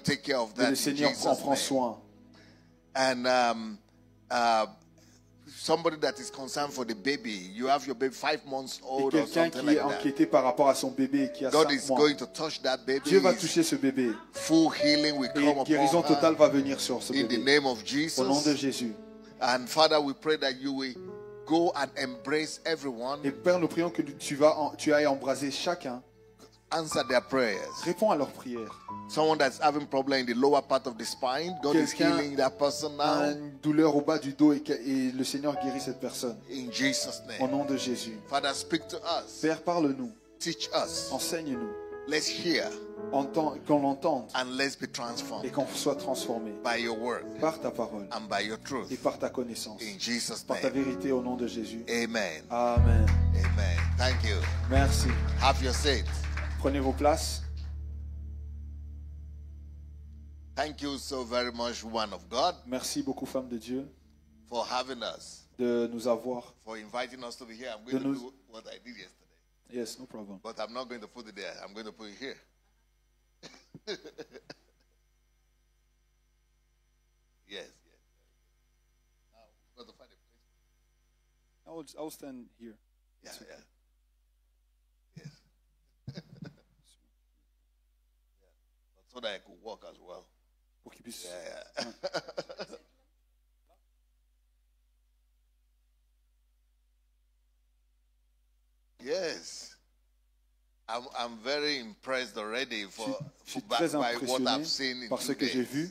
take care of Et that le in Seigneur en Jesus' prend name. soin. And somebody that is concerned for the baby, you have your baby 5 months Et old or quelqu'un something qui like est that. inquiété par rapport à son bébé qui a God 5 is mois. going to touch that baby. Dieu va toucher ce bébé. Full healing will come Et guérison upon totale her va venir sur ce in the bébé. name of Au nom de Jesus. Jésus. And Father, we pray that you will go and embrace everyone, Et Père, nous prions que tu ailles embraser chacun. answer their prayers. Réponds à leurs prières. Someone that's having problem in the lower part of the spine, God is Quelqu'un healing that person a now une douleur au bas du dos et le Seigneur guérit cette personne. in Jesus' Au name. nom de Jésus. Father, speak to us, Père, parle-nous. teach us, Enseigne-nous. let's hear Qu'on l'entende and let's be et transformed qu'on soit transformé by your word par ta parole and by your truth. et par ta connaissance. In Jesus' Par ta name. vérité au nom de Jésus. Amen. Amen. Amen. Thank you. Merci. Have your seat. Prenez vos places. Thank you so very much, woman of God, Merci beaucoup, femme de Dieu, for having us, de nous avoir. for inviting us to be here. I'm going to do what I did yesterday, Yes, no problem. but I'm not going to put it there. I'm going to put it here. Yes, yes. Now we've got to find a place. I will stand here. Yeah, yeah. Yes. Yeah. But so that I could walk as well. Pour qu'il puisse. Yeah, yeah. Yes. I'm very impressed already Je for suis by très what I've seen impressionné in par ce 2 que j'ai days. vu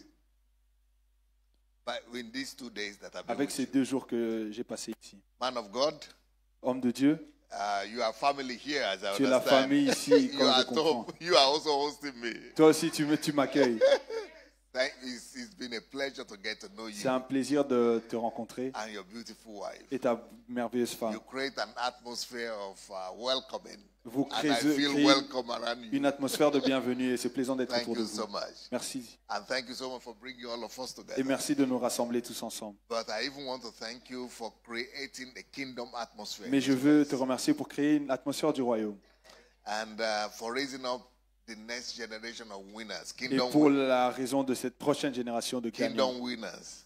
But in these 2 days that I've been avec with ces you. 2 jours que j'ai passés ici. Man of God, Homme de Dieu, you are family here as I tu es la understand. famille ici, You comme are je at comprends. home. You are also hosting me. Toi aussi, tu m'accueilles. It's been a pleasure to get to know C'est you un plaisir de te rencontrer and your beautiful wife. et ta merveilleuse You femme. create an atmosphere of welcoming, Vous and I feel créez welcome around you. une atmosphère de bienvenue et c'est plaisant d'être Thank autour de you so vous. much. Merci. And thank you so much for bringing all of us Et together. merci de nous rassembler tous ensemble. But I even want to thank you for creating a kingdom atmosphere. Mais je veux te remercier pour créer une atmosphère du royaume And for raising up the next generation of winners, et pour la raison de cette prochaine génération de gagnants. kingdom winners.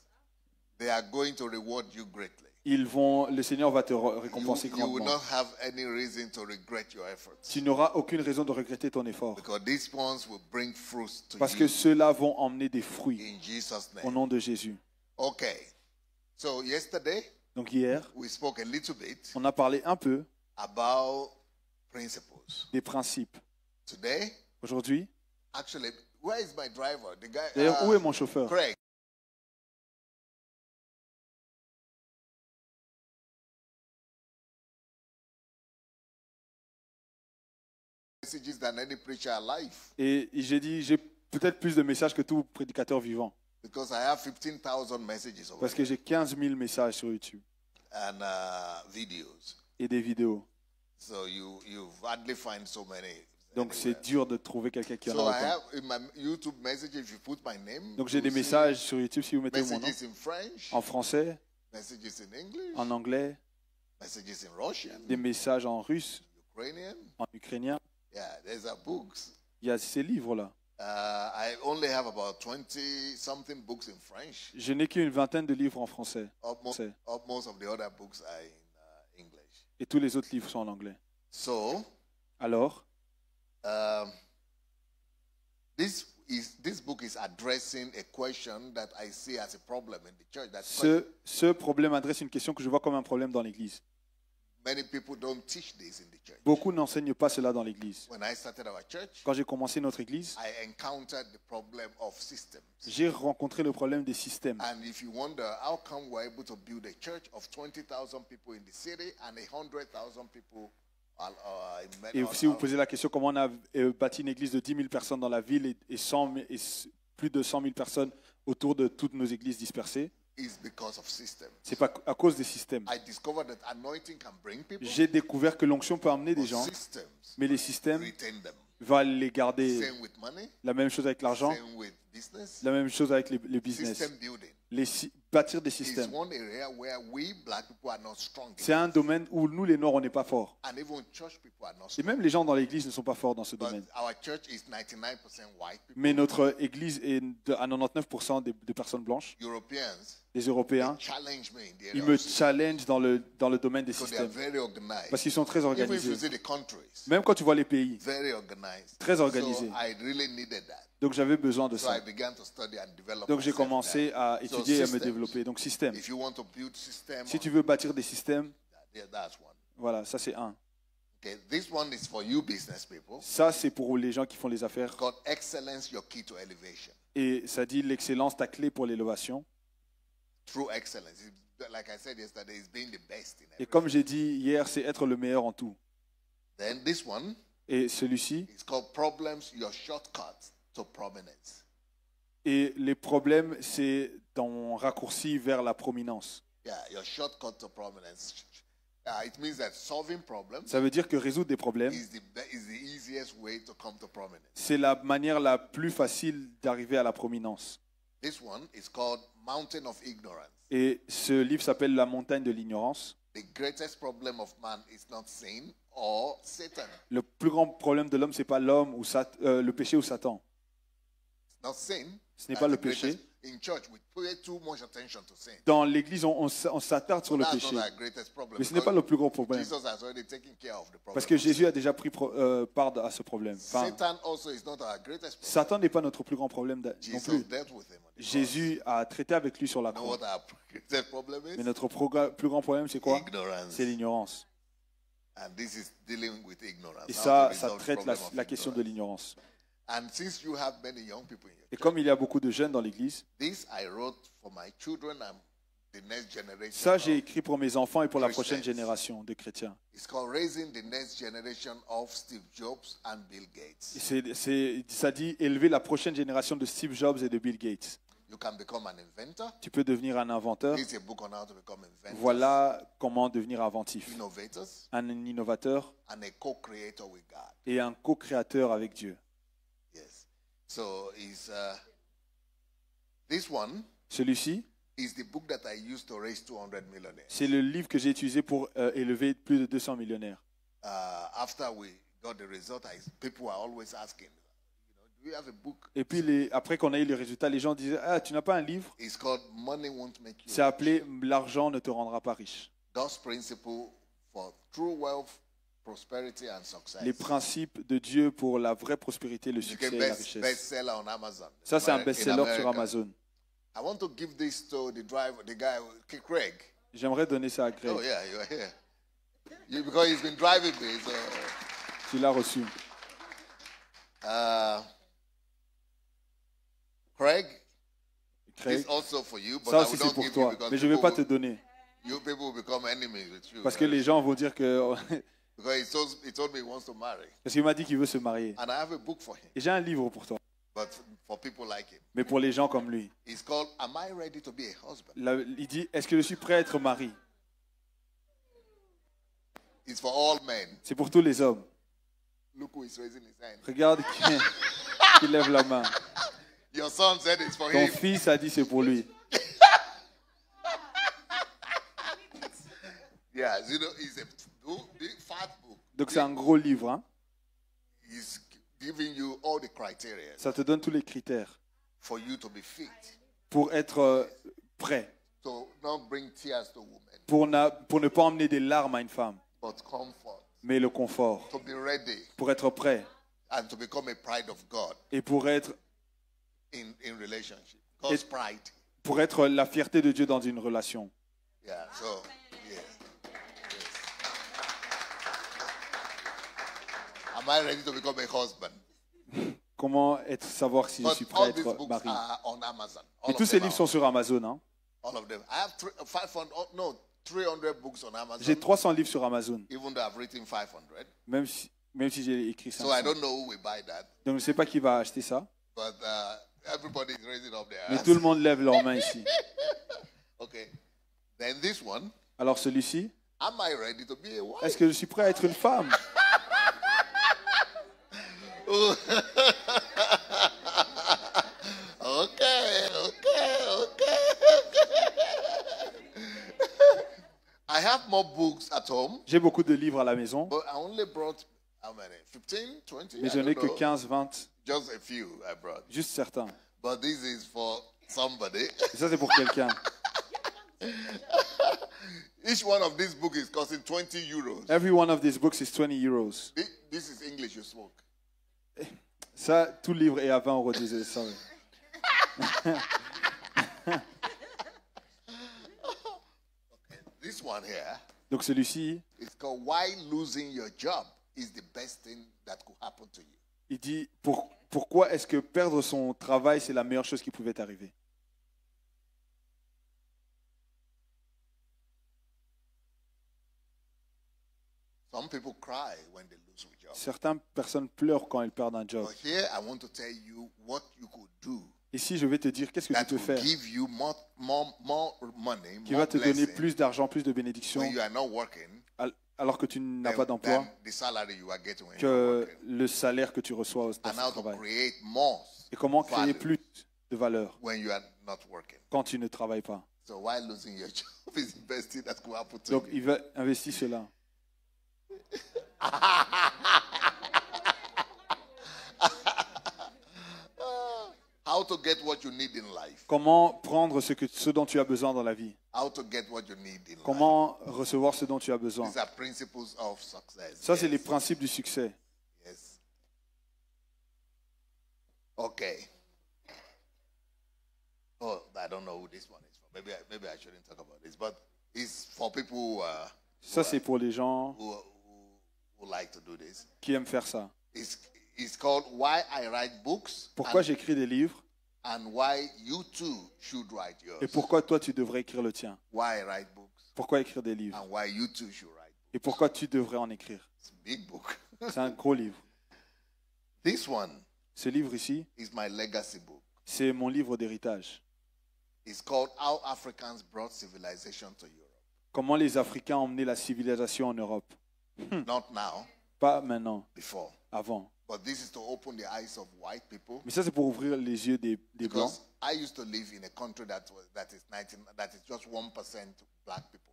They are going to reward you greatly. Le Seigneur va te You, récompenser you will grandement. not have any reason to regret your efforts. Tu n'auras aucune raison de regretter ton effort Because these ones will bring fruits to parce you que ceux-là vont emmener des fruits in Jesus' au name. nom de Jésus. Okay. So yesterday Donc hier, we spoke a little bit on a parlé un peu about principles. des principes. Today, Aujourd'hui, actually, where is my driver? The guy. d'ailleurs, où est mon chauffeur? Craig. Messages than any preacher alive Et j'ai dit, j'ai peut-être plus de messages que tout prédicateur vivant because I have 15,000 messages over parce que j'ai 15 000 messages sur YouTube and videos. et des vidéos. So you hardly find so many. Donc c'est dur de trouver quelqu'un qui en So a I autant. have in my YouTube message, if you put my name, Donc j'ai you des see messages sur YouTube si vous mettez mon nom. messages in French, En français, messages in English, en anglais, messages in Russian, des messages en russe, Ukrainian. en ukrainien. Yeah, there's a books. Il y a ces livres-là. I only have about 20 something books in French. Je n'ai qu'une vingtaine de livres en français. Most of the other books are in English. Et tous les autres livres sont en anglais. So Alors, this book is addressing a question that I see as a problem in the church. That ce problème adresse une question que je vois comme un problème dans l'Église. many people don't teach this in the church. Beaucoup n'enseignent pas cela dans l'Église. When I started our church, Quand j'ai commencé notre Église, I encountered the problem of systems. j'ai rencontré le problème des systèmes. And if you wonder how come we're able to build a church of 20,000 people in the city and 100,000 people Et si vous posez la question comment on a bâti une église de 10 000 personnes dans la ville et plus de 100 000 personnes autour de toutes nos églises dispersées, c'est pas à cause des systèmes. J'ai découvert que l'onction peut amener des gens, mais les systèmes vont les garder. La même chose avec l'argent, la même chose avec le business. bâtir des systèmes. C'est un domaine où nous, les Noirs, on n'est pas forts. Et même les gens dans l'église ne sont pas forts dans ce domaine. Mais notre église est à 99% de personnes blanches. Les Européens, ils me challengent dans le domaine des systèmes. Parce qu'ils sont très organisés. Même quand tu vois les pays, très organisés. Donc j'avais besoin de ça. Donc j'ai commencé à étudier et à me développer. Donc système. Si tu veux bâtir des systèmes, voilà, ça c'est un. Ça c'est pour les gens qui font les affaires. Et ça dit l'excellence, ta clé pour l'élévation. Et comme j'ai dit hier, c'est être le meilleur en tout. Et celui-ci, et les problèmes, c'est ton raccourci vers la prominence. Ça veut dire que résoudre des problèmes, c'est la manière la plus facile d'arriver à la prominence. Et ce livre s'appelle La montagne de l'ignorance. Le plus grand problème de l'homme, c'est pas l'homme ou le péché ou Satan. Ce n'est pas le péché. Dans l'église, on s'attarde sur le péché. Mais ce n'est pas le plus gros problème. Parce que Jésus a déjà pris part à ce problème. Enfin, Satan n'est pas notre plus grand problème non plus. Jésus a traité avec lui sur la croix. Mais notre plus grand problème, c'est quoi? C'est l'ignorance. Et ça traite la question de l'ignorance. Et comme il y a beaucoup de jeunes dans l'église, ça j'ai écrit pour mes enfants et pour la prochaine génération de chrétiens. Ça dit élever la prochaine génération de Steve Jobs et de Bill Gates. Tu peux devenir un inventeur. Voilà comment devenir inventif. Un innovateur et un co-créateur avec Dieu. Celui-ci, c'est le livre que j'ai utilisé pour élever plus de 200 millionnaires. Et puis après qu'on a eu les résultats, les gens disaient: ah, tu n'as pas un livre? C'est appelé L'argent ne te rendra pas riche. Les principes de Dieu pour la vraie prospérité, le succès et la richesse. Ça, c'est un best-seller sur Amazon. J'aimerais donner ça à Greg. Oh, yeah, you're here. Because he's been driving me, so. Tu l'as reçu. Craig, Craig, is also for you, but ça I aussi will c'est not pour give toi. you because Mais je ne vais pas te donner. you people will become enemies with you. Parce que les gens vont dire que... Because he told me he wants to marry. Parce qu'il m'a dit qu'il veut se marier. And I have a book for him. Et j'ai un livre pour toi. But for people like him. Mais pour les gens comme lui. It's called Am I Ready to Be a Husband? Il dit, est-ce que je suis prêt à être mari? It's for all men. C'est pour tous les hommes. Look who is raising his hand. Regarde qui lève la main. Your son said it's for Ton him. fils a dit c'est pour lui. Yeah, you know, it's a big fat book. Donc c'est un gros livre. Hein? He's giving you all the criteria. Ça te donne tous les critères. For you to be fit. Pour être prêt. To not bring tears to women. Pour ne pas emmener des larmes à une femme. But comfort. Mais le confort. To be ready. Pour être prêt. And to become a pride of God. Et pour être in relationship. God's pride. Pour être la fierté de Dieu dans une relation. Yeah, so yes. Am I ready to become a husband? Comment savoir si je suis prêt à être mari? Et tous ces livres sont sur Amazon. Hein? All of them. I have 300 books on Amazon. J'ai 300 livres sur Amazon. Even though I've written 500. Même si j'ai écrit 500. So I don't know who will buy that. Donc je ne sais pas qui va acheter ça. But everybody is raising up their hands. Mais tout le monde lève leurs mains ici. Okay. Then this one. Alors celui-ci. Am I ready to be a wife? Est-ce que je suis prêt à être une femme? Okay. more books at home. J'ai beaucoup de livres à la maison. But I only brought how many? 15, 20? Mais je n'ai que 15, 20. Just a few I brought. Juste certains. But this is for somebody. Et ça, c'est pour quelqu'un. Each one of these books is costing 20 euros. Every one of these books is 20 euros. This is English you spoke. Ça, tout le livre est à 20 euros. Désolé, sorry. This one here. Donc celui-ci, it's called Why Losing Your Job is the Best Thing That Could Happen to You. Il dit pourquoi est-ce que perdre son travail c'est la meilleure chose qui pouvait arriver. Some people cry when they lose a job. Certaines personnes pleurent quand elles perdent un job. But here I want to tell you what you could do. Ici, je vais te dire qu'est-ce que tu peux faire give you more money, qui va te donner plus d'argent, plus de bénédictions when you are not working, alors que tu n'as pas d'emploi que le salaire que tu reçois au travail. Et comment créer plus de valeur quand tu ne travailles pas. Donc, il va investir cela. How to get what you need in life. Comment prendre ce dont tu as besoin dans la vie. How to get what you need in Comment recevoir ce dont tu as besoin. These are principles of success. Ça, c'est les principes du succès. Yes. Okay. Oh, I don't know who this one is for. Maybe I shouldn't talk about this, but it's for people ça, c'est pour les gens who like to do this. Qui aiment faire ça. It's called Why I Write Books. Pourquoi j'écris des livres? And why you too should write yours. Et pourquoi toi tu devrais écrire le tien? Why I write books. Pourquoi écrire des livres? And why you too should write books. Et pourquoi tu devrais en écrire? It's a big book. C'est un gros livre. This one. Ce livre ici. Is my legacy book. C'est mon livre d'héritage. It's called How Africans Brought Civilization to Europe. Comment les Africains ont emmené la civilisation en Europe? Not now. Pas maintenant. Before. Avant. But this is to open the eyes of white people. Mais ça c'est pour ouvrir les yeux des blancs. Because I used to live in a country that is just 1% black people.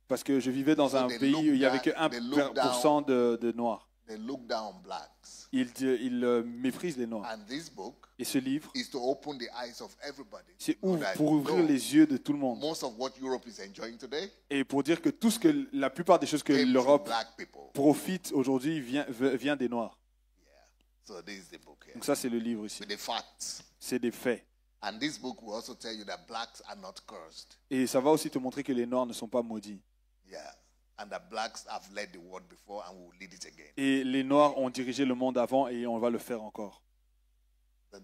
Parce que je vivais dans un pays où il n'y avait que 1% de noirs. They look down on blacks. Ils méprisent les noirs. And this book et ce livre, is to open the eyes of everybody. C'est pour ouvrir les yeux de tout le monde. Most of what Europe is enjoying today, et pour dire que la plupart des choses que l'Europe profite aujourd'hui vient des noirs. So this is the book here. Donc ça c'est le livre ici. With the facts. C'est des faits. And this book will also tell you that blacks are not cursed. Et ça va aussi te montrer que les noirs ne sont pas maudits. Yeah. And that blacks have led the world before and will lead it again. Et les noirs ont dirigé le monde avant et on va le faire encore.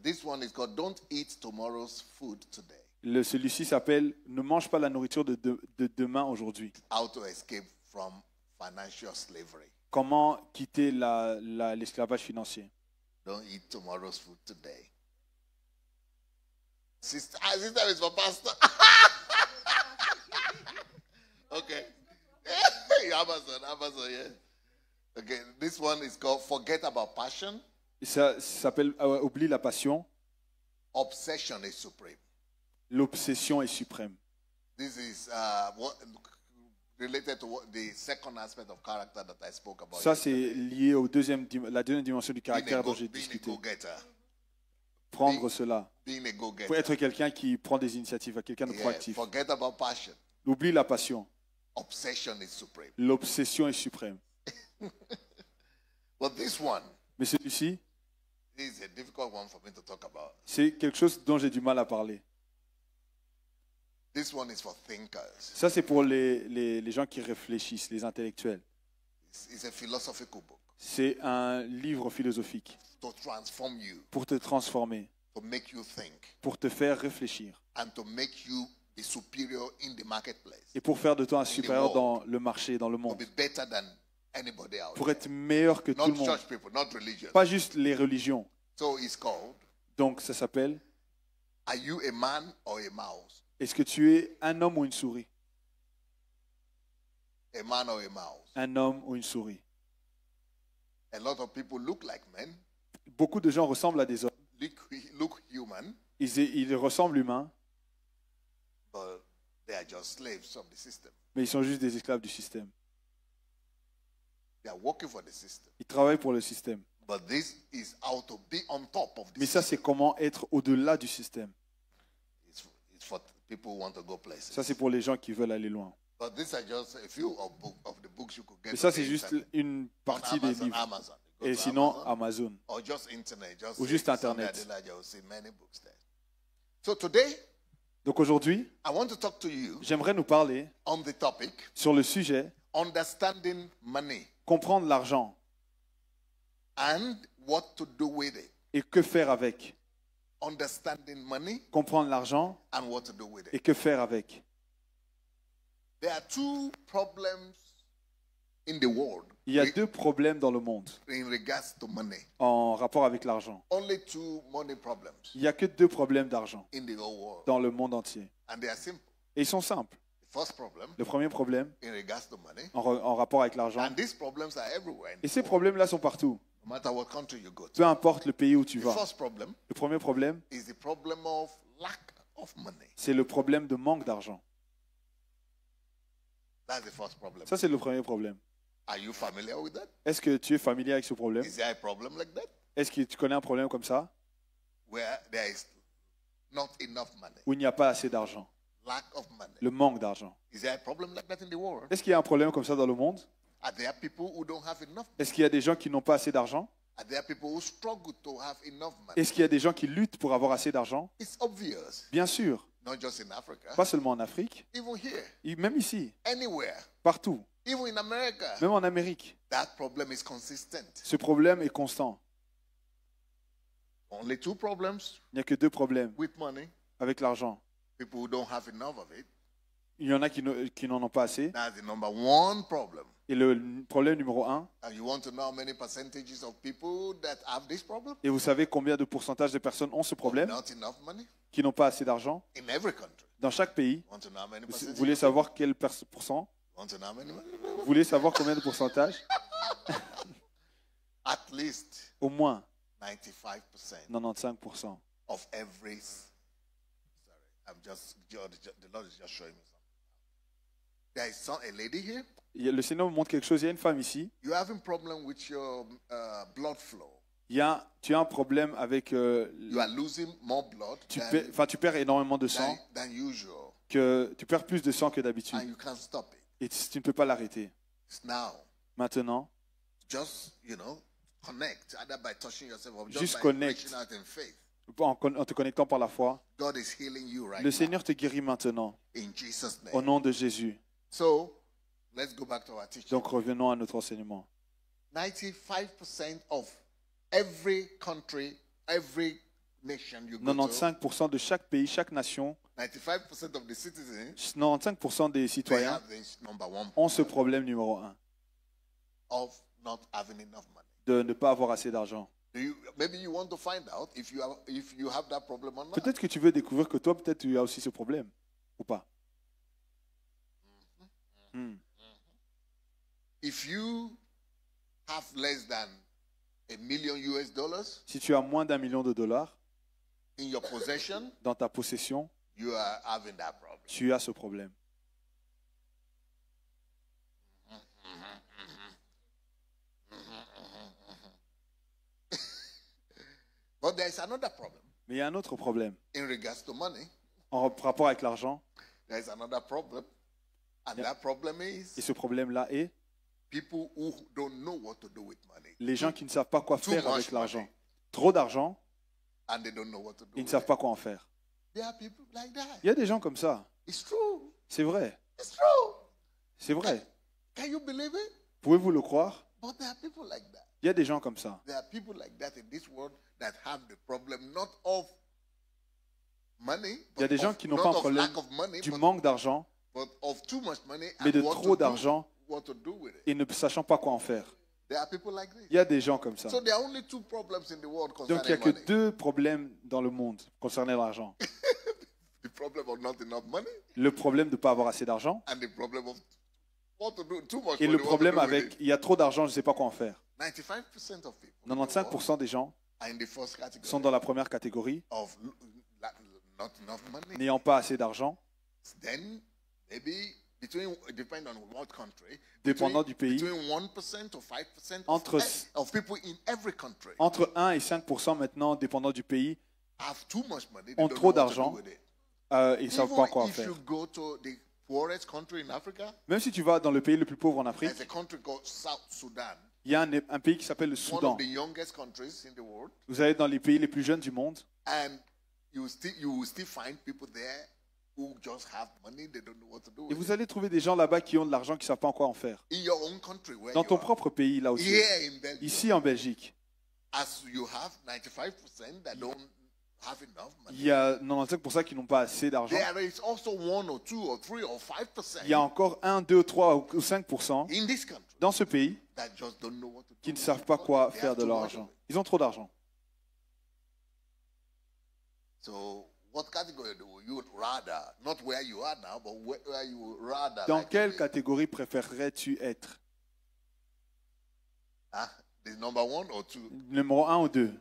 This one is called Don't Eat Tomorrow's Food Today. Celui-ci s'appelle Ne mange pas la nourriture de demain aujourd'hui. How to escape from financial slavery. Comment quitter l'esclavage financier. Don't eat tomorrow's food today. Sister is for pastor. Okay. Amazon, yeah. Okay, this one is called Forget About Passion. Ça s'appelle Oublie la passion. Obsession is supreme. L'obsession est suprême. This is related to the second aspect of character that I spoke about. Ça c'est lié au la deuxième dimension du caractère dont j'ai discuté. Prendre cela. Pour être quelqu'un qui prend des initiatives, quelqu'un de proactif. Forget about passion. Oublie la passion. Obsession is supreme. L'obsession est suprême. But this one, mais celui-ci, is a difficult one for me to talk about. C'est quelque chose dont j'ai du mal à parler. This one is for thinkers. Ça c'est pour les gens qui réfléchissent, les intellectuels. It's a philosophical book. C'est un livre philosophique. To transform you. Pour te transformer. To make you think. Pour te faire réfléchir. And to make you be superior in the marketplace. Et pour faire de toi un supérieur dans le marché, dans le monde. To be better than anybody else. Pour être meilleur que tout le monde. Church people, not religion. Pas juste les religions. So it's called. Donc ça s'appelle. Are you a man or a mouse? Est-ce que tu es un homme ou une souris? A man or a mouse? Un homme ou une souris? A lot of people look like men. Beaucoup de gens ressemblent à des hommes. Look human. Ils ressemblent humains. But They are just slaves of the system. Mais ils sont juste des esclaves du système. They are working for the system. Ils travaillent pour le système. But this is how to be on top of the Mais ça, system. c'est comment être au-delà du système. It's for people who want to go places. Ça, c'est pour les gens qui veulent aller loin. But these are just a few of the books you could get. Mais ça, on c'est the juste internet. une partie des livres. Amazon. You go Et to sinon, Amazon, Amazon. or just internet, just Ou juste Internet. Sunday Adelaide, you'll see many books there. So today, Donc aujourd'hui, I want to talk to you j'aimerais nous parler on the topic sur le sujet understanding money comprendre l'argent and what to do with it. et que faire avec. Understanding money Comprendre l'argent and what to do with et it. que faire avec. There are two problems in the world Il y a deux problèmes dans le monde in regards to money. en rapport avec l'argent. Only two money problems Il n'y a que deux problèmes d'argent in the whole world. dans le monde entier. And they are simple. Et ils sont simples. The first problem Le premier problème in regards to money, en rapport avec l'argent. and these problems are everywhere. In Et the ces world, problèmes-là sont partout. no matter what country you go to. Peu importe le pays où tu The vas. first problem Le premier problème, is the problem of lack of money. c'est le problème de manque d'argent. That's the first problem. Ça, c'est le premier problème. Are you familiar with that? Est-ce que tu es familier avec ce problème? Is there a problem like that? Est-ce que tu connais un problème comme ça Where there is not enough money, où il n'y a pas assez d'argent? lack of money. Le manque d'argent. Is there a problem like that in the world? Est-ce qu'il y a un problème comme ça dans le monde? Are there people who don't have enough? Est-ce qu'il y a des gens qui n'ont pas assez d'argent? Are there people who struggle to have enough money? Est-ce qu'il y a des gens qui luttent pour avoir assez d'argent? It's obvious, Bien sûr. not just in Africa, Pas seulement en Afrique, even here, même ici, anywhere, partout, even in America. même en Amérique. That problem is consistent. Ce problème est constant. Only two problems Il n'y a que deux problèmes with money. avec l'argent. People who don't have enough of it. Il y en a qui n'en ont pas assez. That's the number one problem. Et le problème numéro un, And you want to know how many percentages of people that have this problem? et vous savez combien de pourcentage de personnes ont ce problème, Not enough money qui n'ont pas assez d'argent in every country. dans chaque pays? Want to know how many Vous percentages? voulez savoir quel pourcent? Want to know how many? Vous voulez savoir combien de pourcentage? At least Au moins 95% 95%. of every. Sorry, the Lord is just showing me something. There is a lady here. Le Seigneur me montre quelque chose. Il y a une femme ici. You're having problem with your blood flow. Tu as un problème avec... You are losing more blood tu perds énormément de sang. than usual, Tu perds plus de sang que d'habitude. and you can't stop it. Et tu ne peux pas l'arrêter. It's now. Maintenant, Just, connect, either by touching yourself or Juste just by connect. reaching out in faith. en te connectant par la foi, God is healing you right le now. Seigneur te guérit maintenant. In Jesus' Au name. nom de Jésus. So, let's go back to our teaching. Donc revenons à notre enseignement. 95% of every country, every nation you go to, 95% de chaque pays, chaque nation, 95% of the citizens, 95% des they citoyens have this number one ont ce problème numéro un, of not having enough money. de ne pas avoir assez d'argent. Maybe you want to find out if you have that problem or not. Peut-être que tu veux découvrir que toi, peut-être tu as aussi ce problème, ou pas. If you have less than $1 million US Si tu as moins d'1 million de dollars in your possession, dans ta possession, you are having that problem. tu as ce problème. But there is another problem Mais il y a un autre problème. in regards to money. En rapport avec l'argent, There is another problem, and that problem et is ce problème-là est people who don't know what to do with money. les gens qui ne savent pas quoi Too faire much avec l'argent. money. Trop d'argent, And they don't know what to do ils ne with savent it. pas quoi en faire. There are people like that. Il y a des gens comme ça. It's true. C'est vrai. It's true. C'est vrai. Can you believe it? Pouvez-vous le croire? But there are people like that. Il y a des gens comme ça. There are people like that in this world that have the problem not of money, Il y a des gens qui n'ont pas un problème du manque d'argent, but of too much money mais de and trop d'argent what to do with it. et ne sachant pas quoi en faire. There are people like this. Il y a des gens comme ça. So there are only two problems in the world Donc il n'y a concerning que money. deux problèmes dans le monde concernant l'argent. The problem of not enough money Le problème de ne pas avoir assez d'argent and the problem of what to do too much et money. le what to problème do with avec it. il y a trop d'argent, je ne sais pas quoi en faire. 95% of people in the world 95% des gens are in the first category sont dans la première catégorie, of not enough money. n'ayant pas assez d'argent. Then Maybe depending on what country, dépendant du pays, between 1% or 5% entre, of people in every country entre 1 et 5% maintenant, dépendant du pays, have too much money, ont trop d'argent et ne savent pas quoi en faire. Même si tu vas dans le pays le plus pauvre en Afrique, il y a un pays qui s'appelle le Soudan. Vous allez dans les pays les plus jeunes du monde. Et vous allez trouver des gens là-bas qui ont de l'argent qui ne savent pas quoi en faire. Dans ton propre pays, là aussi. Ici en Belgique. Il y a 95% qui n'ont pas assez d'argent. Il y a encore 1, 2, 3 ou 5% dans ce pays qui ne savent pas quoi faire de leur argent. Ils ont trop d'argent. Dans quelle catégorie préférerais-tu être? Numéro 1 ou 2?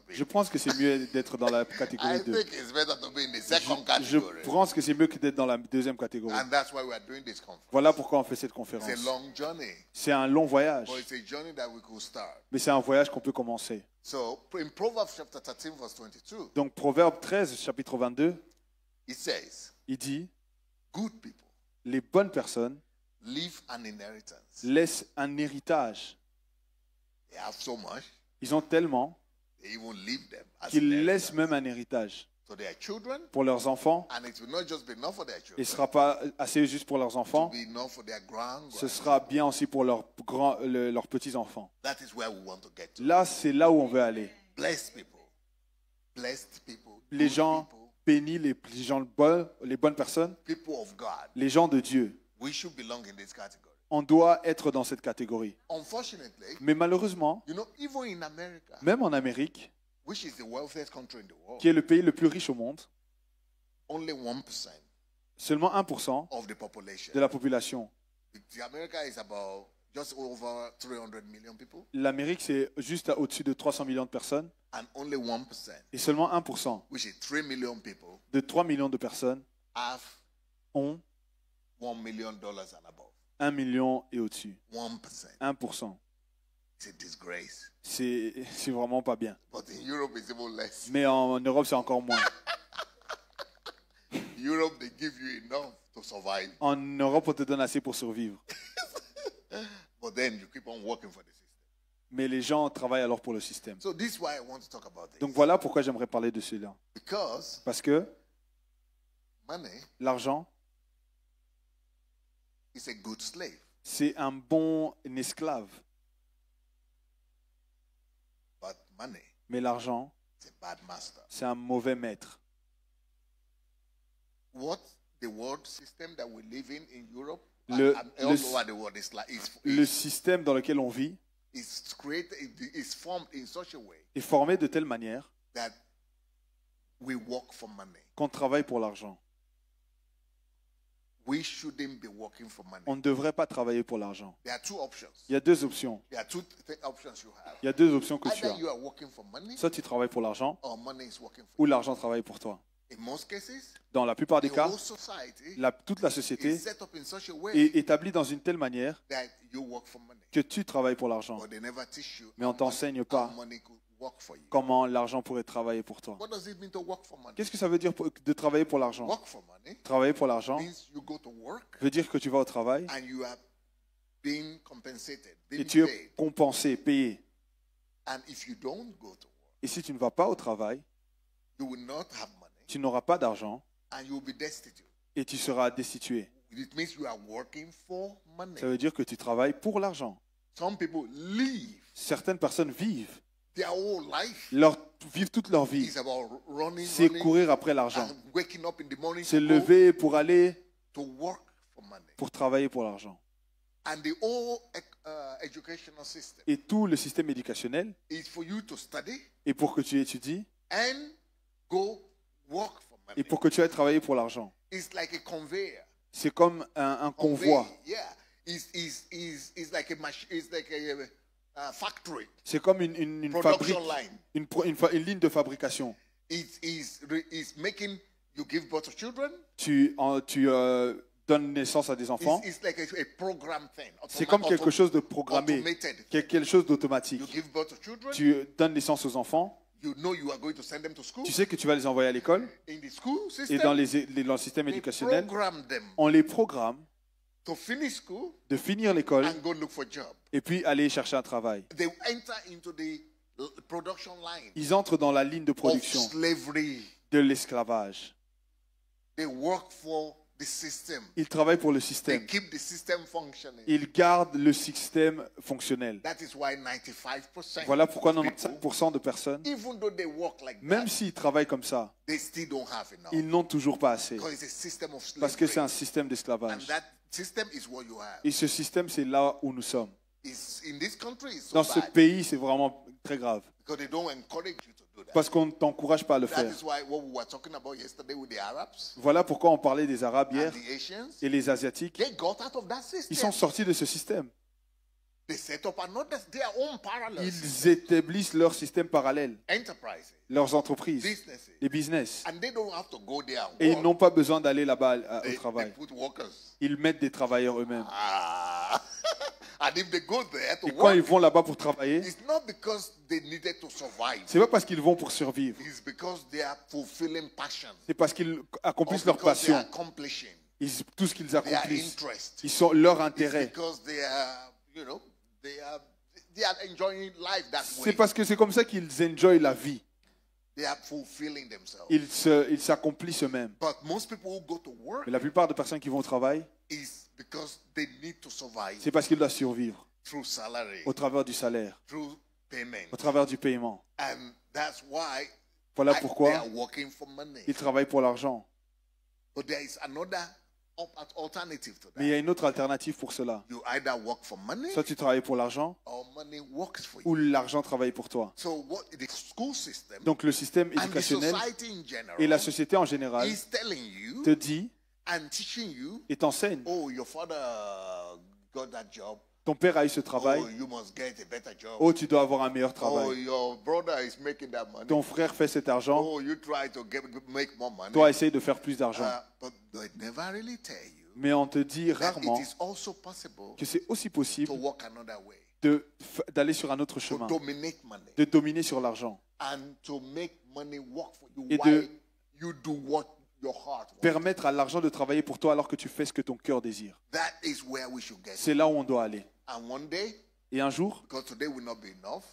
Je pense que c'est mieux d'être dans la catégorie 2. Je pense que c'est mieux que d'être dans la deuxième catégorie. Voilà pourquoi on fait cette conférence. C'est un long voyage. Mais c'est un voyage qu'on peut commencer. Donc Proverbe 13, chapitre 22, il dit, les bonnes personnes laissent un héritage. Ils ont tellement qu'ils laissent même un héritage pour leurs enfants. Et ce ne sera pas assez juste pour leurs enfants. Ce sera bien aussi pour leurs petits-enfants. Là, c'est là où on veut aller. Les gens bénis, les gens les bonnes personnes, les gens de Dieu. On doit être dans cette catégorie. Mais malheureusement, même en Amérique, qui est le pays le plus riche au monde, seulement 1% de la population. L'Amérique, c'est juste au-dessus de 300 millions de personnes. Et seulement 1% de 3 millions de personnes ont $1 million 1 million et au-dessus. 1%. C'est vraiment pas bien. Mais en Europe, c'est encore moins. En Europe, on te donne assez pour survivre. Mais les gens travaillent alors pour le système. Donc voilà pourquoi j'aimerais parler de cela. Parce que l'argent, c'est un bon esclave. Mais l'argent, c'est un mauvais maître. Le système dans lequel on vit est formé de telle manière qu'on travaille pour l'argent. On ne devrait pas travailler pour l'argent. Il y a deux options. Il y a deux options que tu as. Soit tu travailles pour l'argent, ou l'argent travaille pour toi. Dans la plupart des cas, toute la société est établie dans une telle manière que tu travailles pour l'argent. Mais on ne t'enseigne pas comment l'argent pourrait travailler pour toi. Qu'est-ce que ça veut dire de travailler pour l'argent? Travailler pour l'argent veut dire que tu vas au travail et tu es compensé, payé. Et si tu ne vas pas au travail, tu n'auras pas d'argent et tu seras destitué. Ça veut dire que tu travailles pour l'argent. Certaines personnes vivent toute leur vie. C'est courir après l'argent. C'est lever pour aller pour travailler pour l'argent. Et tout le système éducationnel est pour que tu étudies et pour que tu ailles travailler pour l'argent. C'est comme un convoi. C'est comme une fabrique, une ligne de fabrication. You give birth to children. Tu donnes naissance à des enfants. It's like a program thing. C'est comme quelque chose de programmé, quelque chose d'automatique. You give birth to children. Tu donnes naissance aux enfants. You know you are going to send them to school. Tu sais que tu vas les envoyer à l'école. In the school system, et dans le système éducationnel, them on les programme to finish school de finir l'école and go look for a job. Et puis aller chercher un travail. They enter into the production line. Ils entrent dans la ligne de production de l'esclavage. They work for the system. Ils travaillent pour le système. They keep the system functioning. Ils gardent le système fonctionnel. That is why 95% voilà pourquoi 95% de personnes, even though they work like même that, s'ils travaillent comme ça, they still don't have enough. Ils n'ont toujours pas assez. Because it's a system of slavery. Parce que c'est un système d'esclavage. And that system is what you have. Et ce système, c'est là où nous sommes. In this country, it's so Dans ce bad. pays, c'est vraiment très grave. Because they don't encourage you to do that. Parce qu'on ne t'encourage pas à le That faire. is why what we were talking about yesterday with the Arabs Voilà pourquoi on parlait des Arabes hier and the Asians. et les Asiatiques. They got out of that system. Ils sont sortis de ce système. They set up their own parallel Ils établissent leur système parallèle, enterprises, leurs entreprises, businesses. les business. And they don't have to go there and Et ils work. n'ont pas besoin d'aller là-bas au They travail. put workers. Ils mettent des travailleurs eux-mêmes. Ah. And if they go there to Et quand ils work, vont là-bas pour travailler, it's not because they needed to survive. c'est pas parce qu'ils vont pour survivre. It's because they are fulfilling passion. C'est parce qu'ils Or accomplissent leur because they are passion. accomplishing Tout ce qu'ils their accomplissent, interest. ils sont leur It's intérêt. because they are, they are enjoying life that C'est way. parce que c'est comme ça qu'ils enjoy la vie. They are fulfilling themselves. Ils s'accomplissent eux-mêmes. But most people who go to work Mais la plupart des personnes qui vont au travail, is because they need to survive c'est parce qu'ils doivent survivre through salary, au travers du salaire, through payment. au travers du paiement. And that's why Voilà they pourquoi are working for money. ils travaillent pour l'argent. But there is another alternative to Mais il y that. a une autre alternative pour cela. You either work for money Soit tu travailles pour l'argent, or money works for you. ou l'argent travaille pour toi. So what the school system Donc le système and the éducationnel society in general et la société en général is telling you te dit and teaching you, et t'enseigne. oh, your father got that job. Ton père a eu ce Oh, travail. you must get a better job. Oh, tu dois avoir un meilleur Oh, travail. your brother is making that money. Ton frère fait cet argent. Oh, you try to make more money. Toi, essaye de faire plus d'argent. But they never really tell you Mais on te dit that rarement it is also possible que c'est aussi possible to walk another way, d'aller sur un autre to chemin, dominate money, de dominer sur l'argent and to make money work for you et while de you do what your heart wants. permettre à l'argent de travailler pour toi alors que tu fais ce que ton cœur désire. That is where we should get. C'est là où on doit aller. And one day, Et un jour, because today will not be enough.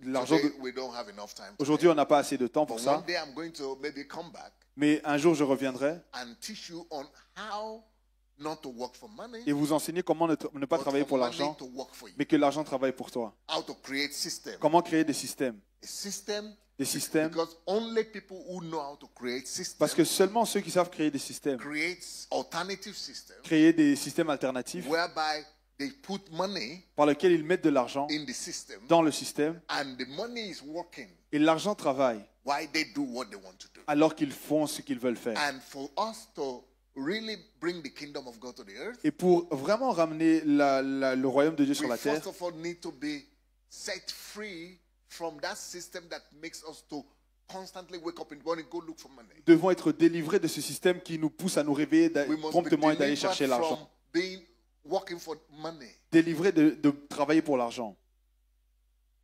l'argent Today we don't have enough time. aujourd'hui, on n'a pas assez de temps pour But ça. one day I'm going to maybe come back Mais un jour, je reviendrai and teach you on how not to work for money, et vous enseigner comment ne pas but travailler for pour money l'argent, to work for you. mais que l'argent travaille pour toi. How to create system. Comment créer des systèmes. A system. Des systèmes, Because only people who know how to create systems parce que seulement ceux qui savent créer des systèmes, create alternative systems créer des systèmes alternatifs whereby they put money par lesquels ils mettent de l'argent in the system dans le système and the money is working et l'argent travaille while they do what they want to do. alors qu'ils font ce qu'ils veulent faire. And for us to really bring the kingdom of God to the earth, Et pour vraiment ramener le royaume de Dieu sur we la terre, first of all need to be set free from that system that makes us to constantly wake up in the morning, go look for money. devons être délivrés de ce système qui nous pousse à nous réveiller We must be promptement et d'aller delivered chercher from l'argent. working for money. Délivrés de travailler pour l'argent.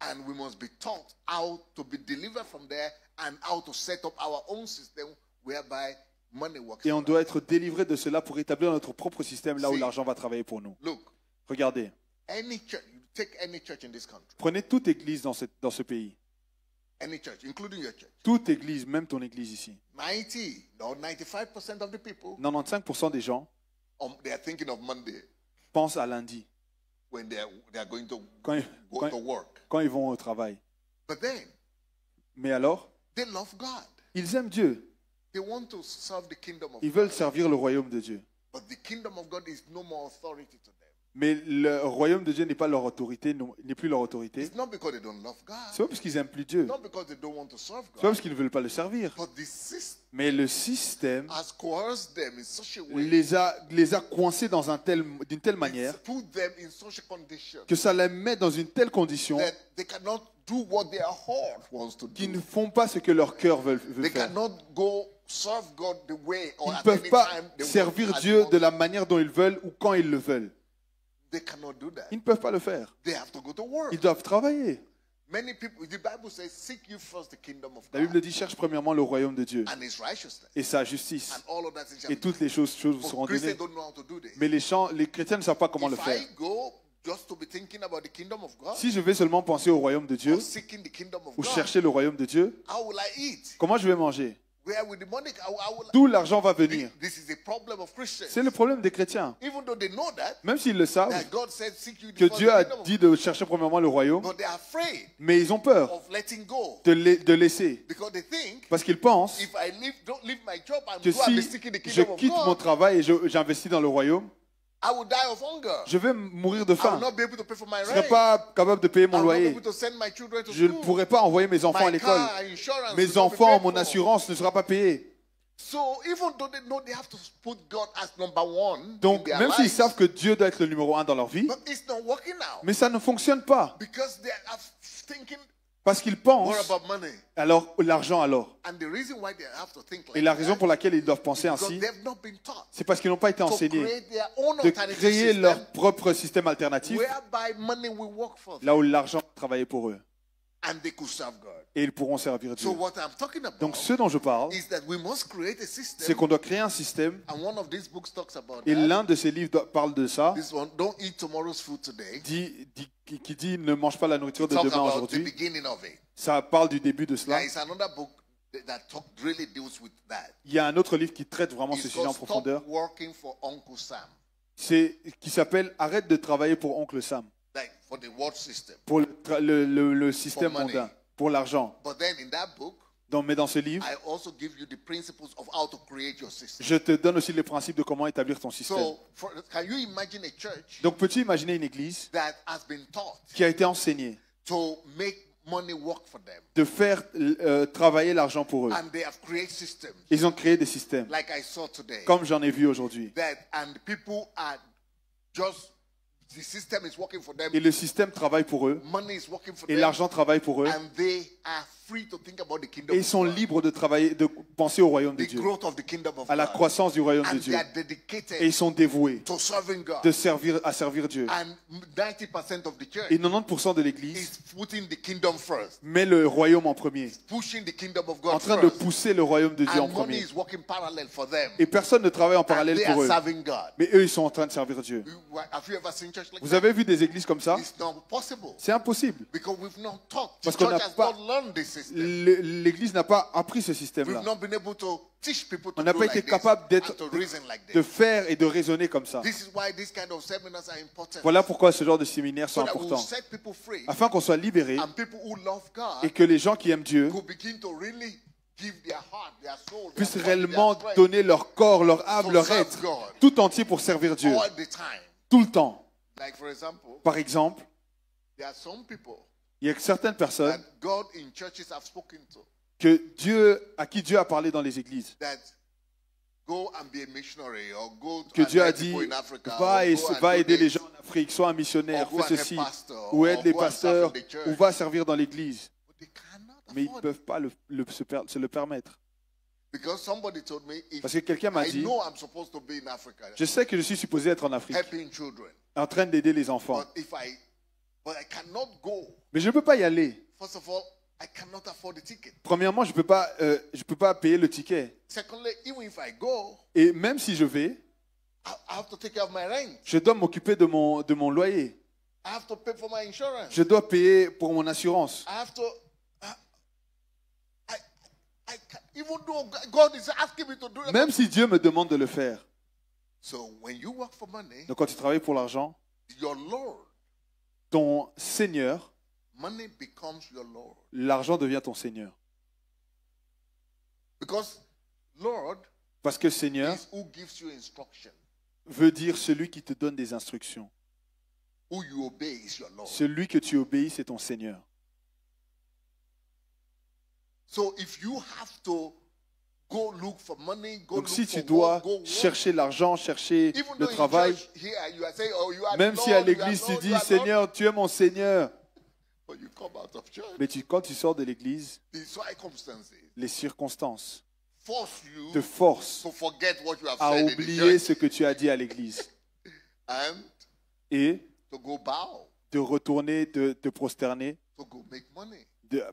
And we must be taught how to be delivered from there and how to set up our own system whereby money works. Et on for doit us. être délivrés de cela pour établir notre propre système là où See. l'argent va travailler pour nous. Look, Regardez, any church, you take any church in this country, prenez toute église dans ce pays. any church, including your church, Toute église, même ton église ici. 90 or 95% of the people, 95% des gens they are thinking of Monday pensent à lundi, when they are going to quand, go quand- to work. quand ils vont au travail. But then, Mais alors, they love God. ils aiment Dieu. They want to serve the kingdom of Ils God. veulent servir le royaume de Dieu. But the kingdom of God is no more authority to them. Mais le royaume de Dieu n'est pas leur autorité, n'est plus leur autorité. It's not because they don't love God. C'est pas parce qu'ils aiment plus Dieu. Not because they don't want to serve C'est pas God. parce qu'ils ne veulent pas le servir. But the system Mais le système has coerced them in such a way, les a coincés d'une telle manière it's put them in such a condition que ça les met dans une telle condition that they cannot do what their heart wants to qu'ils ne do. font pas ce que leur cœur veut They faire. cannot go Ils ne peuvent pas servir Dieu de la manière dont ils veulent ou quand ils le veulent. Ils ne peuvent pas le faire. Ils doivent travailler. La Bible dit, cherche premièrement le royaume de Dieu et sa justice. Et toutes les choses vous seront données. Mais les chrétiens ne savent pas comment le faire. Si je vais seulement penser au royaume de Dieu ou chercher le royaume de Dieu, comment je vais manger? D'où l'argent va venir? C'est le problème des chrétiens. Même s'ils le savent, que Dieu a dit de chercher premièrement le royaume, mais ils ont peur de laisser. Parce qu'ils pensent que si je quitte mon travail et j'investis dans le royaume, je vais mourir de faim. Je ne serai pas capable de payer mon loyer. Je ne pourrai pas envoyer mes enfants à l'école. Mes enfants, mon assurance ne sera pas payée. Donc, même s'ils savent que Dieu doit être le numéro 1 dans leur vie, mais ça ne fonctionne pas. Parce qu'ils pensent, alors l'argent alors. Et la raison pour laquelle ils doivent penser ainsi, c'est parce qu'ils n'ont pas été enseignés de créer leur propre système alternatif, là où l'argent travaillait pour eux. Et ils pourront servir Dieu. Donc ce dont je parle, c'est qu'on doit créer un système. Et l'un de ces livres parle de ça, qui dit ne mange pas la nourriture de demain aujourd'hui. Ça parle du début de cela. Il y a un autre livre qui traite vraiment ce sujet en profondeur. Qui s'appelle Arrête de travailler pour Oncle Sam. Pour le système mondain, pour l'argent. Mais dans ce livre, je te donne aussi les principes de comment établir ton système. Donc, peux-tu imaginer une église qui a été enseignée de faire travailler l'argent pour eux? Ils ont créé des systèmes, comme j'en ai vu aujourd'hui. Et le système travaille pour eux. Et l'argent travaille pour eux. Et ils sont libres de travailler, de penser au royaume de Dieu, à la croissance du royaume de Dieu. Et ils sont dévoués à servir Dieu. Et 90% de l'Église met le royaume en premier, en train de pousser le royaume de Dieu en premier. Et personne ne travaille en parallèle pour eux. Mais eux, ils sont en train de servir Dieu. Vous avez vu des églises comme ça? C'est impossible. Parce qu'on n'a pas... L'Église n'a pas appris ce système-là. On n'a pas été capable de faire et de raisonner comme ça. Voilà pourquoi ce genre de séminaires sont importants. Afin qu'on soit libérés et que les gens qui aiment Dieu puissent réellement donner leur corps, leur âme, leur être tout entier pour servir Dieu. Tout le temps. Par exemple, il y a certaines personnes à qui Dieu a parlé dans les églises. Que Dieu a dit, va aider les gens en Afrique, sois un missionnaire, fais ceci, ou aide les pasteurs, ou va servir dans l'église. Mais ils ne peuvent pas se le permettre. Parce que quelqu'un m'a dit, je sais que je suis supposé être en Afrique, en train d'aider les enfants. Mais je ne peux pas y aller. Premièrement, je ne peux pas payer le ticket. Et même si je vais, je dois m'occuper de mon loyer. Je dois payer pour mon assurance. Même si Dieu me demande de le faire. Donc quand tu travailles pour l'argent, ton Seigneur, l'argent devient ton Seigneur. Parce que Seigneur veut dire celui qui te donne des instructions. Celui que tu obéis, c'est ton Seigneur. Donc si tu dois chercher l'argent, chercher le travail, même si à l'église tu dis Seigneur, tu es mon Seigneur, mais quand tu sors de l'église, les circonstances te force à oublier ce que tu as dit à l'église et de retourner, de te prosterner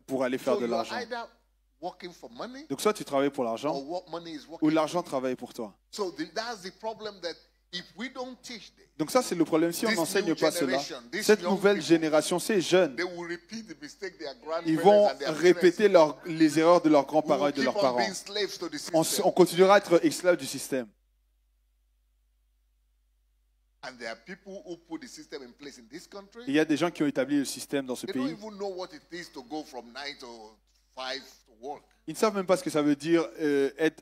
pour aller faire de l'argent. Donc soit tu travailles pour l'argent ou l'argent travaille pour toi. Donc ça c'est le problème. Si on n'enseigne pas cela, cette nouvelle génération, ces jeunes, ils vont répéter les erreurs de leurs grands-parents et de leurs parents. On continuera à être esclaves du système. Il y a des gens qui ont établi le système dans ce pays. Ils ne savent même pas ce que ça veut dire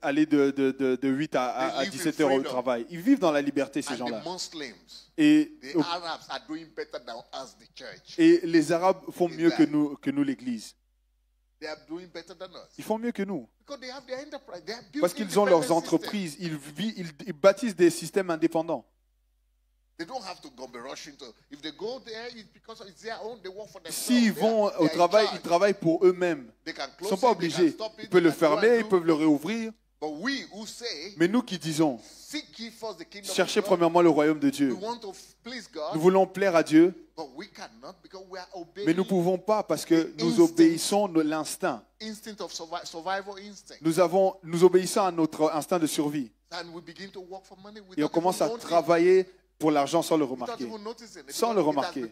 aller de 8 à 17 heures au travail. Ils vivent dans la liberté, ces gens-là. Et les Arabes font mieux que nous l'Église. Ils font mieux que nous. Parce qu'ils ont leurs entreprises. Ils bâtissent des systèmes indépendants. S'ils vont au travail, ils travaillent pour eux-mêmes. Ils ne sont pas obligés. Ils peuvent le fermer, ils peuvent le réouvrir. Mais nous qui disons, cherchez premièrement le royaume de Dieu. Nous voulons plaire à Dieu, mais nous ne pouvons pas parce que nous obéissons à l'instinct. Nous obéissons à notre instinct de survie. Et on commence à travailler pour l'argent sans le remarquer. Sans le remarquer.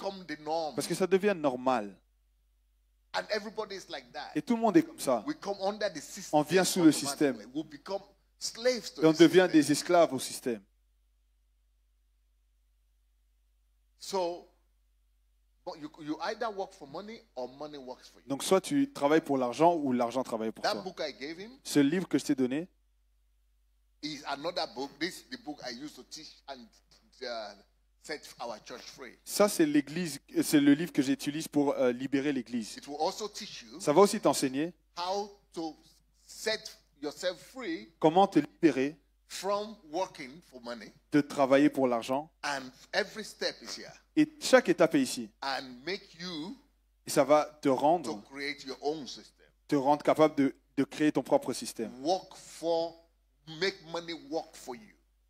Parce que ça devient normal. Et tout le monde est comme ça. On vient sous le système. Et on devient des esclaves au système. Donc soit tu travailles pour l'argent ou l'argent travaille pour toi. Ce livre que je t'ai donné, ça c'est l'église, c'est le livre que j'utilise pour libérer l'église. Ça va aussi t'enseigner comment te libérer de travailler pour l'argent. Et chaque étape est ici. Et ça va te rendre capable de créer ton propre système.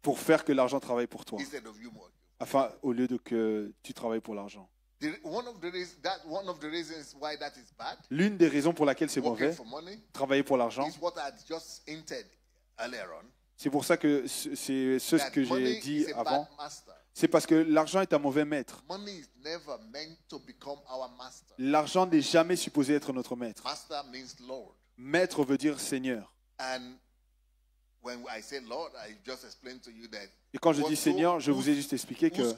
Pour faire que l'argent travaille pour toi. Enfin, au lieu de que tu travailles pour l'argent. L'une des raisons pour laquelle c'est mauvais, travailler pour l'argent, c'est pour ça que c'est ce que j'ai dit avant. C'est parce que l'argent est un mauvais maître. L'argent n'est jamais supposé être notre maître. Maître veut dire Seigneur. Et quand je dis Seigneur, je vous ai juste expliqué que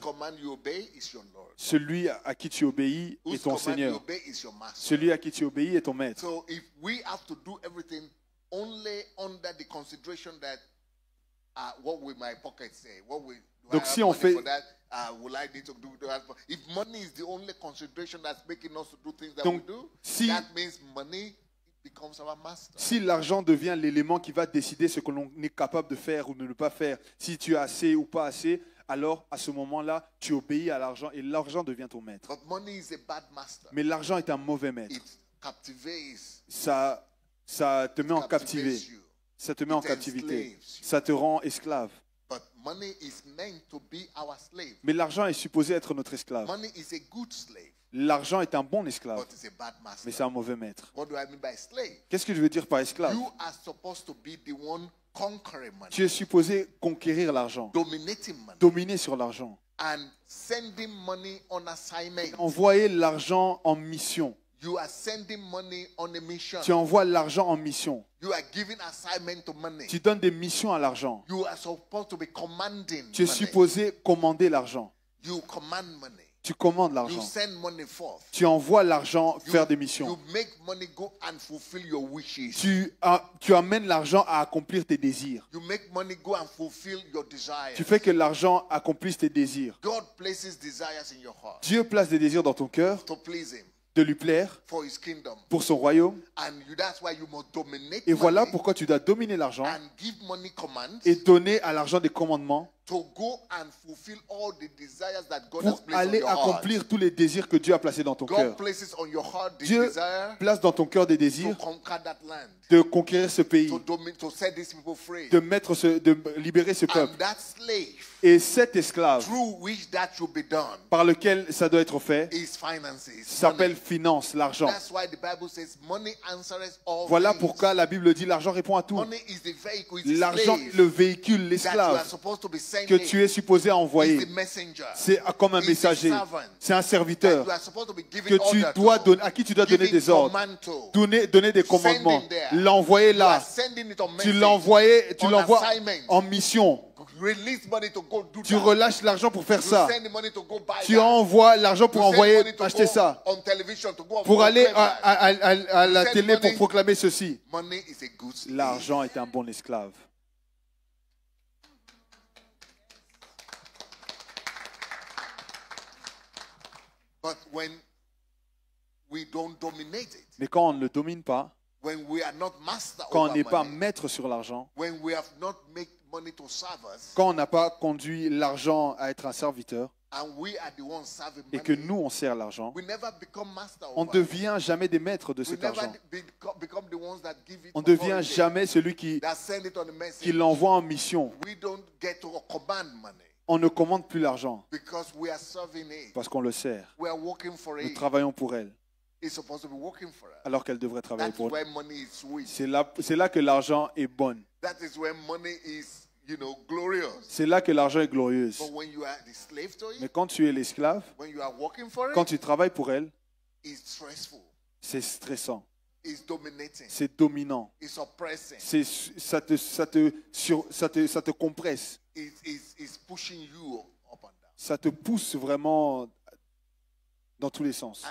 celui à qui tu obéis est ton Seigneur. Celui à qui tu obéis est ton maître. Donc si on fait... Donc si l'argent devient l'élément qui va décider ce que l'on est capable de faire ou de ne pas faire, si tu as assez ou pas assez, alors à ce moment-là, tu obéis à l'argent et l'argent devient ton maître. Mais l'argent est un mauvais maître. Ça te met en captivité. Ça te met en captivité. Ça te rend esclave. Mais l'argent est supposé être notre esclave. L'argent est un bon esclave, mais c'est un mauvais maître. Qu'est-ce que je veux dire par esclave? Tu es supposé conquérir l'argent, dominer sur l'argent, envoyer l'argent en mission. Tu envoies l'argent en mission. Tu donnes des missions à l'argent. Tu es supposé commander l'argent. Tu commandes l'argent. Tu envoies l'argent faire des missions. Tu amènes l'argent à accomplir tes désirs. Tu fais que l'argent accomplisse tes désirs. Dieu place des désirs dans ton cœur de lui plaire pour son royaume. Et voilà pourquoi tu dois dominer l'argent et donner à l'argent des commandements pour aller accomplir tous les désirs que Dieu a placés dans ton cœur. Dieu place dans ton cœur des désirs de conquérir ce pays, de libérer ce peuple. Et cet esclave par lequel ça doit être fait s'appelle finance, l'argent. Voilà pourquoi la Bible dit l'argent répond à tout. L'argent, le véhicule, l'esclave que tu es supposé envoyer. C'est comme un messager. C'est un serviteur que tu dois donner, à qui tu dois donner des ordres, donner des commandements, l'envoyer là. Tu l'envoies en mission. Tu relâches l'argent pour faire ça. Tu envoies l'argent pour acheter ça. Pour aller à la télé pour proclamer ceci. L'argent est un bon esclave. Mais quand on ne le domine pas, quand on n'est pas maître sur l'argent, quand on n'a pas conduit l'argent à être un serviteur, et que nous, on sert l'argent, on ne devient jamais des maîtres de cet argent. On ne devient jamais celui qui l'envoie en mission. On ne commande plus l'argent parce qu'on le sert. Nous travaillons pour elle alors qu'elle devrait travailler pour nous. C'est là que l'argent est bon. C'est là que l'argent est glorieux. Mais quand tu es l'esclave, quand tu travailles pour elle, c'est stressant. C'est dominant. Ça te compresse. Ça te pousse vraiment dans tous les sens.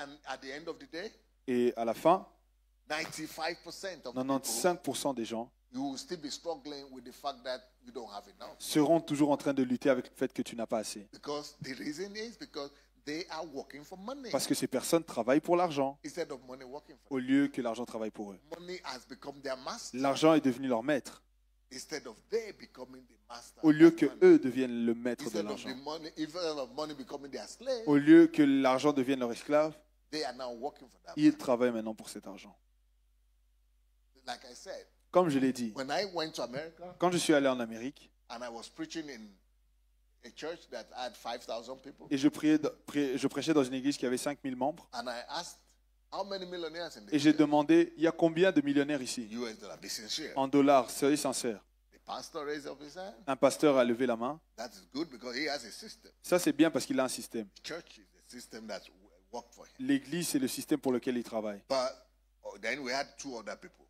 Et à la fin, 95% des gens seront toujours en train de lutter avec le fait que tu n'as pas assez. Parce que ces personnes travaillent pour l'argent au lieu que l'argent travaille pour eux. L'argent est devenu leur maître au lieu que eux deviennent le maître de l'argent. Au lieu que l'argent devienne leur esclave, ils travaillent maintenant pour cet argent. Comme je l'ai dit, quand je suis allé en Amérique et je prêchais dans une église qui avait 5000 membres, et j'ai demandé, il y a combien de millionnaires ici? En dollars, soyez sincères. Un pasteur a levé la main. Ça, c'est bien parce qu'il a un système. L'église, c'est le système pour lequel il travaille.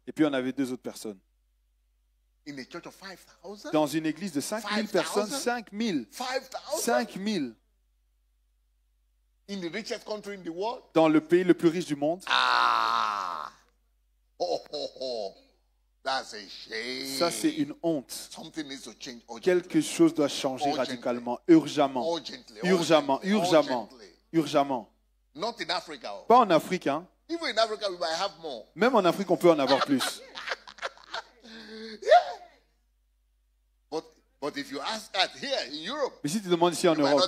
Et puis, on avait deux autres personnes. Dans une église de 5000 personnes, 5000. 5000. Dans le pays le plus riche du monde. Ça, c'est une honte. Quelque chose doit changer radicalement, urgemment. Urgemment. Pas en Afrique, hein. Même en Afrique, on peut en avoir plus. Mais si tu demandes ici en Europe,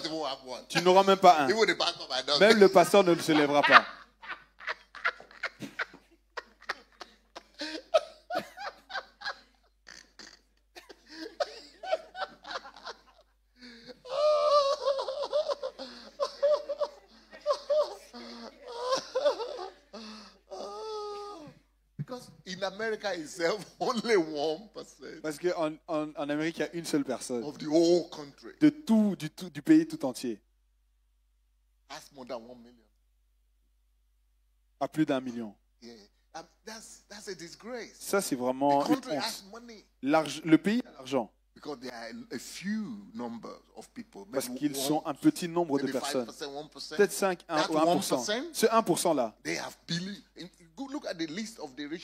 tu n'auras même pas un. Même le pasteur ne se lèvera pas. Parce qu'en Amérique, il y a une seule personne du pays tout entier. À plus d'1 million. Ça, c'est vraiment une honte. Le pays a l'argent. Parce qu'ils sont un petit nombre de personnes. Peut-être 5 ou 1%. Ce 1%-là.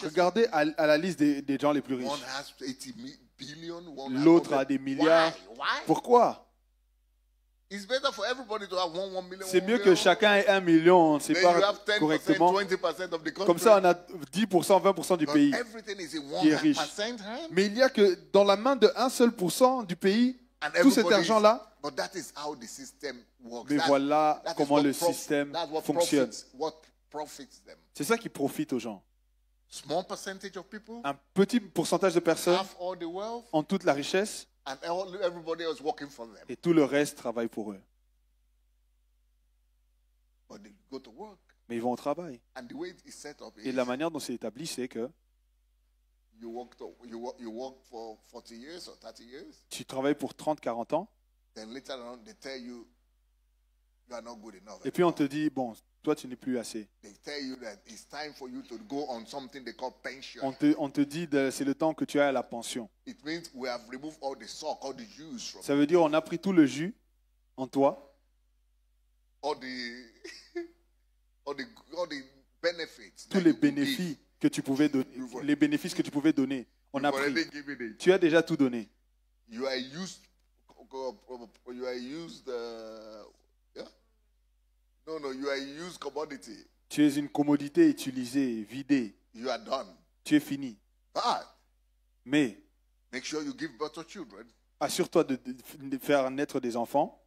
Regardez à la liste des gens les plus riches. L'autre a des milliards. Pourquoi? C'est mieux que chacun ait 1 million, on ne sait pas correctement. Comme ça, on a 10%, 20% du pays qui est riche. Mais il y a que dans la main de 1 seul % du pays, Tout cet argent-là, but that is how the system works. mais voilà That is comment what le système fonctionne. What profits them. C'est ça qui profite aux gens. Small percentage of people Un petit pourcentage de personnes have all the wealth, ont toute la richesse and everybody else working for them. et tout le reste travaille pour eux. But they go to work. Mais ils vont au travail. And the way it's set up Et is la manière dont c'est établi, c'est que you work for 40 years or 30 years. tu travailles pour 30, 40 ans. Then later on, they tell you you are not good enough. Et puis on te dit, bon, toi tu n'es plus assez. They tell you that it's time for you to go on something they call pension. On te dit, c'est le temps que tu as à la pension. It means we have removed all the suck, all the juice from Ça veut dire on a pris tout le jus en toi, all the all the benefits. tous les bénéfices que tu pouvais donner, les bénéfices que tu pouvais donner. On a pris. Tu as déjà tout donné. You are used. Yeah? No, you are used commodity. Tu es une commodité utilisée, vidée. You are done. Tu es fini. But Mais make sure you give birth to children. Assure-toi de faire naître des enfants.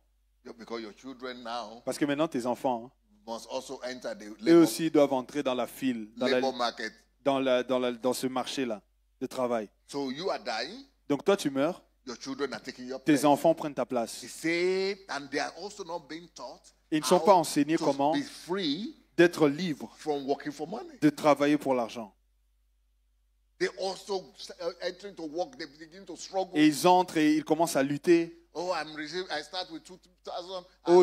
Because your children now parce que maintenant tes enfants must also enter the eux aussi doivent entrer dans la file, market. Dans ce marché-là de travail. So you are dying. Donc toi tu meurs. Your children are taking your tes place. enfants prennent ta place. Et ils ne sont pas enseignés comment d'être libres de travailler pour l'argent. Et ils entrent et ils commencent à lutter. Oh,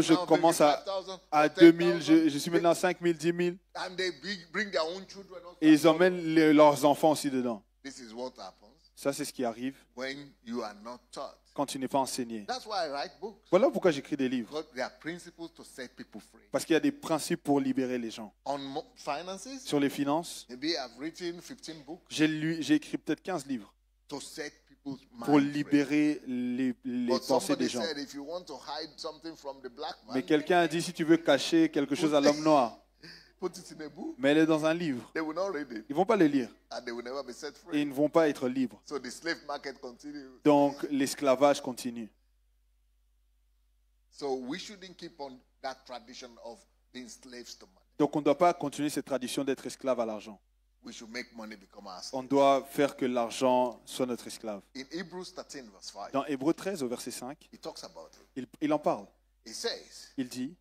je commence à 2000, je suis maintenant à 5000, 10 000. Et ils emmènent leurs enfants aussi dedans. Ça, c'est ce qui arrive quand tu n'es pas enseigné. Voilà pourquoi j'écris des livres. Parce qu'il y a des principes pour libérer les gens. Sur les finances, j'ai écrit peut-être 15 livres pour libérer les pensées des gens. Mais quelqu'un a dit, si tu veux cacher quelque chose à l'homme noir, mais elle est dans un livre. Ils ne vont pas le lire. Et ils ne vont pas être libres. Donc l'esclavage continue. Donc on ne doit pas continuer cette tradition d'être esclave à l'argent. On doit faire que l'argent soit notre esclave. Dans Hébreux 13 au verset 5, il en parle. Il dit,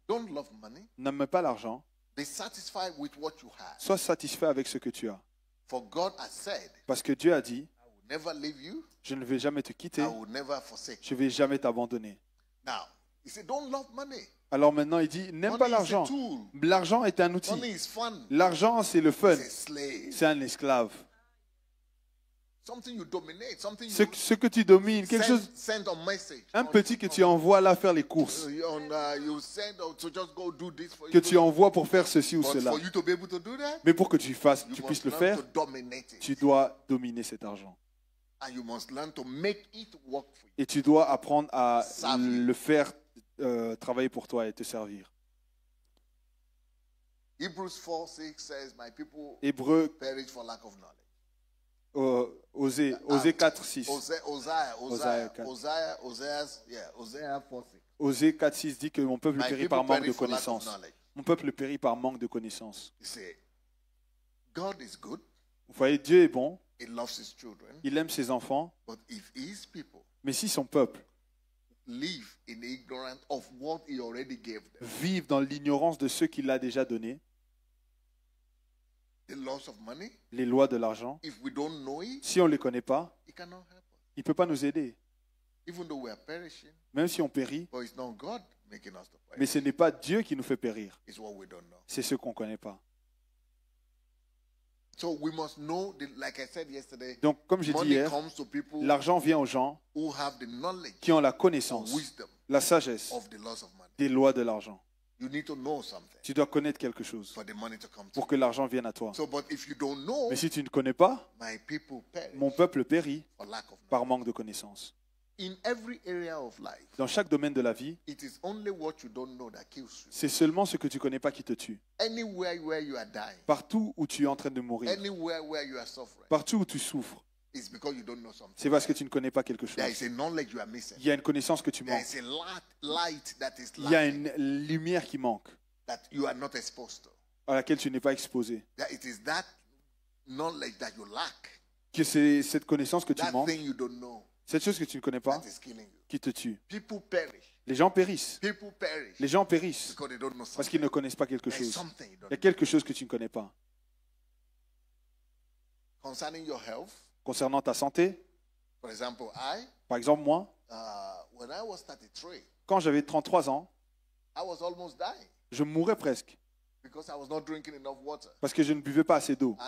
n'aime pas l'argent. Sois satisfait avec ce que tu as. Parce que Dieu a dit, je ne vais jamais te quitter, je ne vais jamais t'abandonner. Alors maintenant il dit, n'aime pas l'argent. L'argent est un outil. L'argent c'est le fun. C'est un esclave. Ce que tu domines, quelque chose, un petit que tu envoies là faire les courses, que tu envoies pour faire ceci ou cela. Mais pour que tu puisses le faire, tu dois dominer cet argent. Et tu dois apprendre à le faire travailler pour toi et te servir. Hébreux Osée 4, 6. Osée 4, 6 dit que mon peuple périt par manque de connaissance. Mon peuple périt par manque de connaissance. Vous voyez, Dieu est bon. Il aime ses enfants. Mais si son peuple vivent dans l'ignorance de ce qu'il a déjà donné, les lois de l'argent, si on ne les connaît pas, il ne peut pas nous aider. Même si on périt, mais ce n'est pas Dieu qui nous fait périr. C'est ce qu'on ne connaît pas. Donc, comme j'ai dit hier, l'argent vient aux gens qui ont la connaissance, la sagesse des lois de l'argent. Tu dois connaître quelque chose pour que l'argent vienne à toi. Mais si tu ne connais pas, mon peuple périt par manque de connaissance. Dans chaque domaine de la vie, c'est seulement ce que tu ne connais pas qui te tue. Partout où tu es en train de mourir, partout où tu souffres, C'est parce que tu ne connais pas quelque chose. Il y a une connaissance que tu manques. Il y a une lumière qui manque, à laquelle tu n'es pas exposé. Que c'est cette connaissance que tu manques, cette chose que tu ne connais pas, qui te tue. Les gens périssent. Les gens périssent parce qu'ils ne connaissent pas quelque chose. Il y a quelque chose que tu ne connais pas. Concernant ta santé, par exemple, moi, quand j'avais 33 ans, je mourais presque parce que je ne buvais pas assez d'eau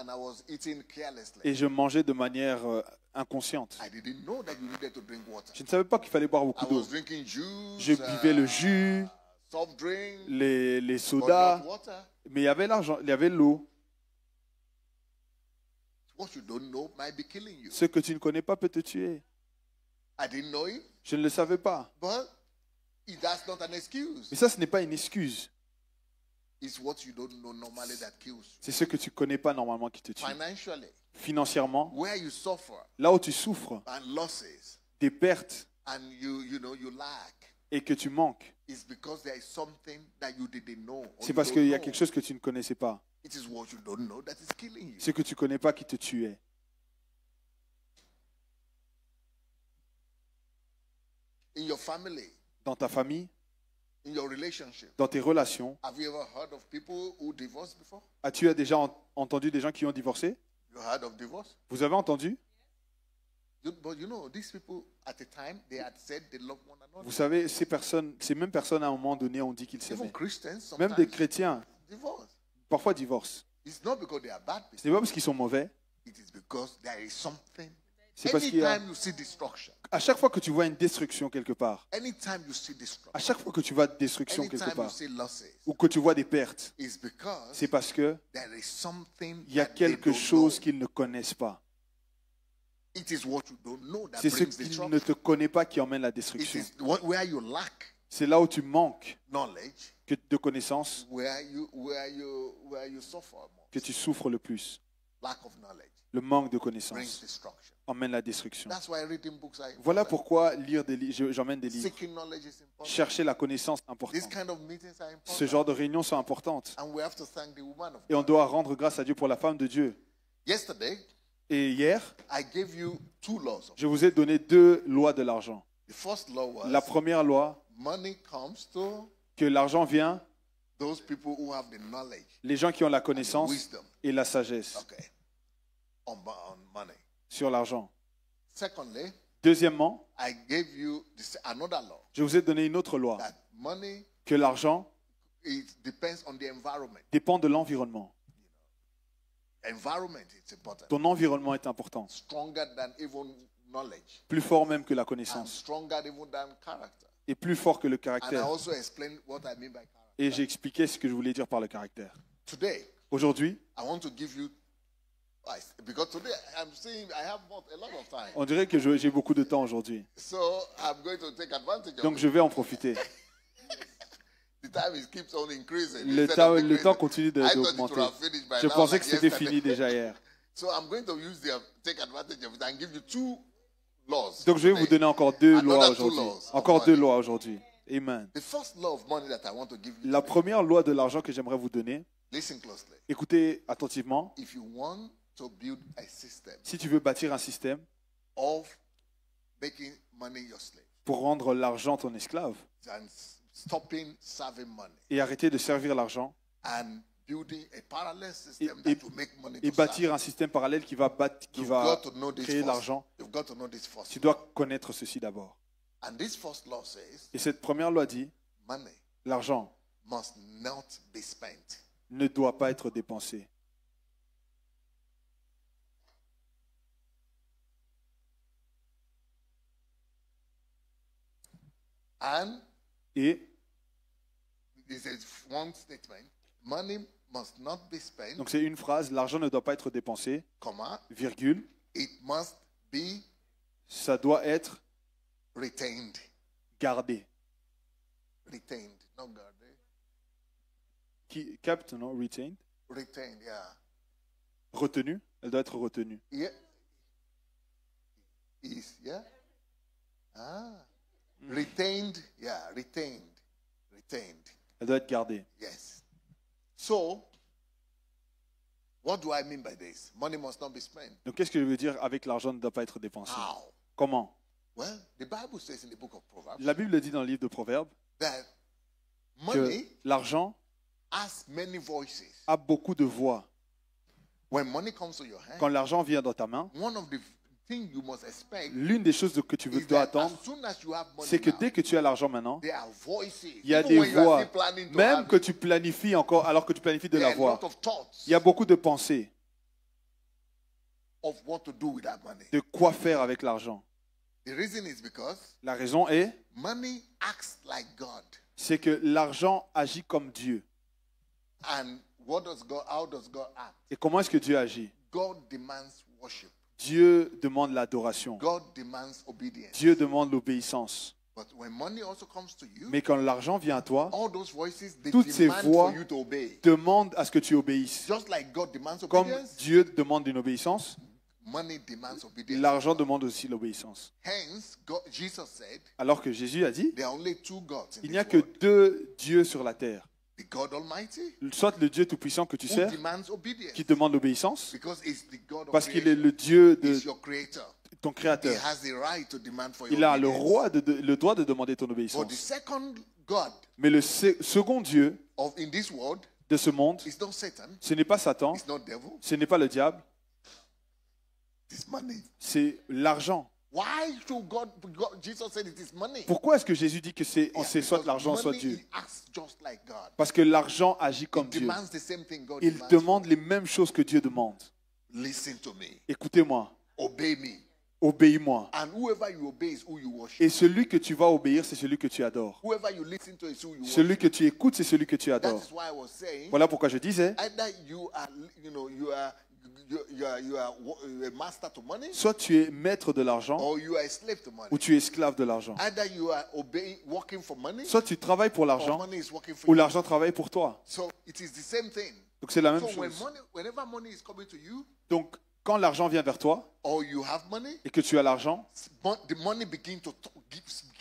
et je mangeais de manière inconsciente. Je ne savais pas qu'il fallait boire beaucoup d'eau. Je buvais le jus, les sodas, mais il y avait l'argent, il y avait l'eau. Ce que tu ne connais pas peut te tuer. Je ne le savais pas. Mais ça, ce n'est pas une excuse. C'est ce que tu ne connais pas normalement qui te tue. Financièrement, là où tu souffres, des pertes et que tu manques, c'est parce qu'il y a quelque chose que tu ne connaissais pas. Ce que tu ne connais pas qui te tuait. Dans ta famille, dans tes relations, as-tu déjà entendu des gens qui ont divorcé? Vous avez entendu? Vous savez, ces mêmes personnes à un moment donné ont dit qu'ils s'aimaient. Même des chrétiens parfois divorcent. Ce n'est pas parce qu'ils sont mauvais. C'est parce qu'il y a... À chaque fois que tu vois une destruction quelque part, à chaque fois que tu vois destruction quelque part, ou que tu vois des pertes, c'est parce que il y a quelque chose qu'ils ne connaissent pas. C'est ce qu'ils ne te connaissent pas qui emmène la destruction. C'est là où tu manques de connaissances que tu souffres le plus. Le manque de connaissances emmène la destruction. Voilà pourquoi lire des livres, j'emmène des livres. Chercher la connaissance est important. Ce genre de réunions sont importantes. Et on doit rendre grâce à Dieu pour la femme de Dieu. Et hier, je vous ai donné 2 lois de l'argent. La première loi, que l'argent vient les gens qui ont la connaissance et la sagesse sur l'argent. Deuxièmement, je vous ai donné une autre loi, que l'argent dépend de l'environnement. Ton environnement est important, plus fort même que la connaissance, et plus fort que le caractère. Et j'ai expliqué ce que je voulais dire par le caractère. Aujourd'hui, on dirait que j'ai beaucoup de temps aujourd'hui. Donc je vais en profiter. Le temps continue d'augmenter. Je pensais que c'était fini déjà hier. Donc je vais vous donner encore 2 lois aujourd'hui. Encore 2 lois aujourd'hui. Amen. La première loi de l'argent que j'aimerais vous donner, écoutez attentivement. Si tu veux bâtir un système pour rendre l'argent ton esclave et arrêter de servir l'argent et bâtir un système parallèle qui va créer l'argent, tu dois connaître ceci d'abord. Et cette première loi dit, l'argent ne doit pas être dépensé. Et donc c'est une phrase, l'argent ne doit pas être dépensé, virgule, ça doit être gardé. Kept, non? Retained. Retenu, elle doit être retenue. is, yeah? Retained, yeah, retained. Elle doit être gardée. Yes. So, what do I mean by this? Money must not be spent. Donc, qu'est-ce que je veux dire avec l'argent ne doit pas être dépensé? How? Comment? Well, the Bible says in the book of Proverbs La Bible dit dans le livre de Proverbes that que money l'argent has many voices. a beaucoup de voix. When money comes to your hand, Quand l'argent vient dans ta main, one of the things you must expect l'une des choses que tu is dois that attendre, as soon as you have money c'est que now, dès que tu as l'argent maintenant, there are voices. il y a Even des when you are voix. still planning to Même have que it, tu planifies encore, alors que tu planifies de there are a l'avoir, lot of thoughts il y a beaucoup de pensées of what to do with that money. de quoi faire avec l'argent. The reason is because La raison est, money acts like God. c'est que l'argent agit comme Dieu. And how does God act? Et comment est-ce que Dieu agit? God demands worship. Dieu demande l'adoration. God demands obedience. Dieu demande l'obéissance. But when money also comes to you, Mais quand l'argent vient à toi, all those voices, they toutes ces demand voix for you to obey. demandent à ce que tu obéisses. Just like God demands Comme obedience, Dieu demande une obéissance, money demands obedience. l'argent demande aussi l'obéissance. Hence, Jesus said, Alors que Jésus a dit, there are only two gods in il n'y a this que world. deux dieux sur la terre. The God Almighty, Soit le Dieu Tout-Puissant que tu who sers, demands obedience. qui demande l'obéissance, Because it's the God of parce qu'il est creation. le Dieu de He's your creator. ton He Créateur. has the right to demand for your Il a le obedience. le droit de demander ton But the obéissance. second God Mais le second Dieu in this world de ce monde, is not Satan, ce n'est pas Satan, it's not devil, ce n'est pas le diable, it's money. c'est l'argent. Why should Jesus said it is money? Pourquoi est-ce que Jésus dit que c'est Yeah, soit because l'argent, soit money, Dieu? it acts just like God. Parce que l'argent agit comme It Dieu. demands the same thing God Il demands. demande les mêmes choses que Dieu demande. Listen to me. Écoutez-moi, Obey me. obéis-moi. And whoever you obey is who you worship. Et celui que tu vas obéir, c'est celui que tu adores. Whoever you listen to is who you Celui worship. que tu écoutes, c'est celui que tu That adores. is why I was saying, Voilà pourquoi je disais, either you are a master to money, soit tu es maître de l'argent, or you are a slave to money. ou tu es esclave de l'argent. Either you are working for money, Soit tu travailles pour or l'argent, money is working for ou you. l'argent travaille pour toi. So it is the same thing. Donc c'est la même So chose. whenever money is coming to you, Donc quand l'argent vient vers toi, or you have money, et que tu as l'argent, the money begins to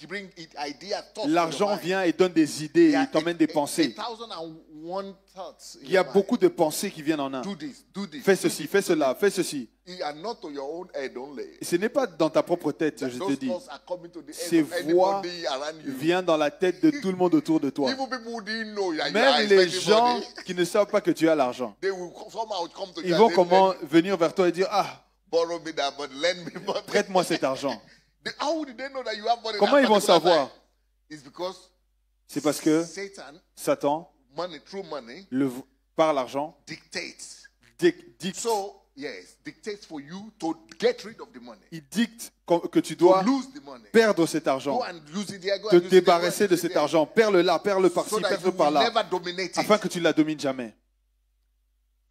bring idea, thoughts. l'argent vient et donne des idées, il t'emmène des pensées. 1001 thoughts. Il y a beaucoup de pensées qui viennent en un. Do this, do this. Fais ceci, fais cela, fais ceci. And not to your own head only. Et ce n'est pas dans ta propre tête, je te Those dis. thoughts are coming to the Ces head of voix anybody around you. viennent dans la tête de tout le monde autour de toi. Even people who didn't know you are Même les expecting gens money, qui ne savent pas que tu as l'argent. they will somehow come to you Ils and vont say, comment venir vers toi et dire, ah, borrow me that, but lend me money. prête-moi cet argent. How did they know that you have money? Comment that ils vont particular savoir? time? It's because C'est parce que Satan, Satan, through money, par l'argent, dictates. dicte. So, yes, dictates for you to get rid of the money. Il dicte que tu To dois lose the money. perdre cet argent, Go and use it there, go te and use it there, go and débarrasser use de it cet there. argent. Perds-le là, perds-le So par-ci, that perds-le you will par-là, never dominate afin it. que tu ne la domines jamais.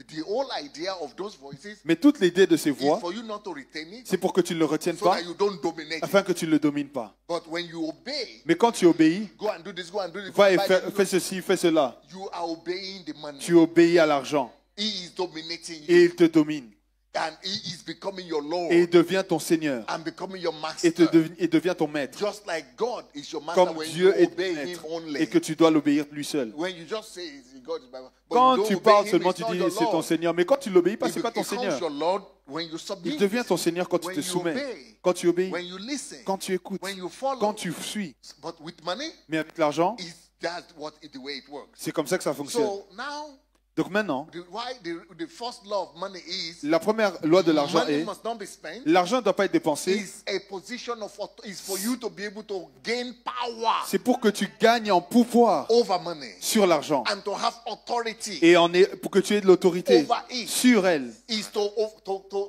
The whole idea of those voices Mais toute l'idée de ces is voix, for you not to retain it, c'est pour que tu ne le retiennes so pas, that you don't dominate it. afin que tu ne le domines pas. But when you obey, Mais quand tu obéis, go and do this, go and do this, go va and et buy fais, this, fais ceci, fais cela. you are obeying the money. Tu obéis à l'argent He is dominating et you. il te domine And he is becoming your Lord et il devient ton Seigneur and becoming your et, master. et devient ton maître. Just like God is your master Comme when you Dieu est ton obey him maître only. et que tu dois l'obéir lui seul. When you just say God is my but Quand you tu don't parles obey him, seulement, it's tu not dis your c'est ton Lord. Seigneur. Mais quand tu l'obéis pas, It c'est pas ton becomes Seigneur. your Lord when you submit. Il devient ton Seigneur quand tu When te you soumets, obey. quand tu obéis, When you listen. quand tu écoutes, When you follow. quand tu suis. But with money, Mais avec l'argent, that's the way it works. c'est comme ça que ça fonctionne. So now, Donc maintenant, the first law of money is la première loi de l'argent money est must not be spent. l'argent ne doit pas être dépensé. Is a position of is for you to be able to gain power C'est pour que tu gagnes en pouvoir over money sur l'argent and to have authority et pour que tu aies de l'autorité over it. sur elle. Is to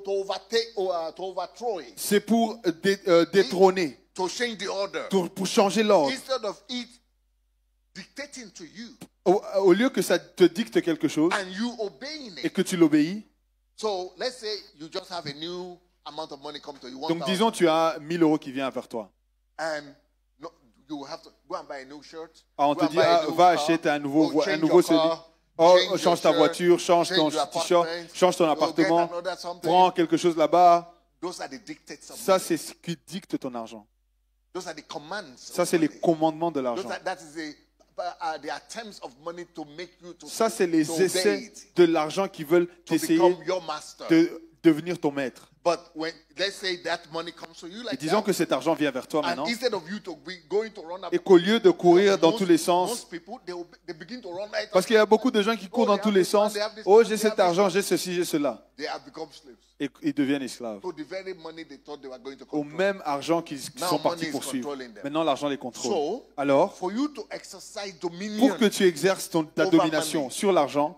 overtake or to overthrow it, C'est pour détrôner, to change the order. pour changer l'ordre. Instead of it dictating to you Au lieu que ça te dicte quelque chose and you obeying et it. que tu l'obéis. So let's say you just have a new amount of money come to you. Donc 1,000. disons tu as 1000 € qui vient vers toi. And you have to go and buy a new shirt. On go te and dit buy a ah, new va car. acheter un nouveau Oh, change nouveau your car, Oh, change change ta your shirt, voiture, change ton change your t-shirt, apartment, change ton go get appartement, another something. prends quelque chose là-bas. Ça, c'est ce qui dicte ton argent. Ça, c'est les commandements de l'argent. Ça, c'est les essais de l'argent qui veulent t'essayer de devenir ton maître. Et disons que cet argent vient vers toi maintenant, et qu'au lieu de courir dans tous les sens, parce qu'il y a beaucoup de gens qui courent dans tous les sens, oh j'ai cet argent, j'ai ceci, j'ai cela, et ils deviennent esclaves au même argent qu'ils sont partis poursuivre. Maintenant l'argent les contrôle. Alors, pour que tu exerces ta domination sur l'argent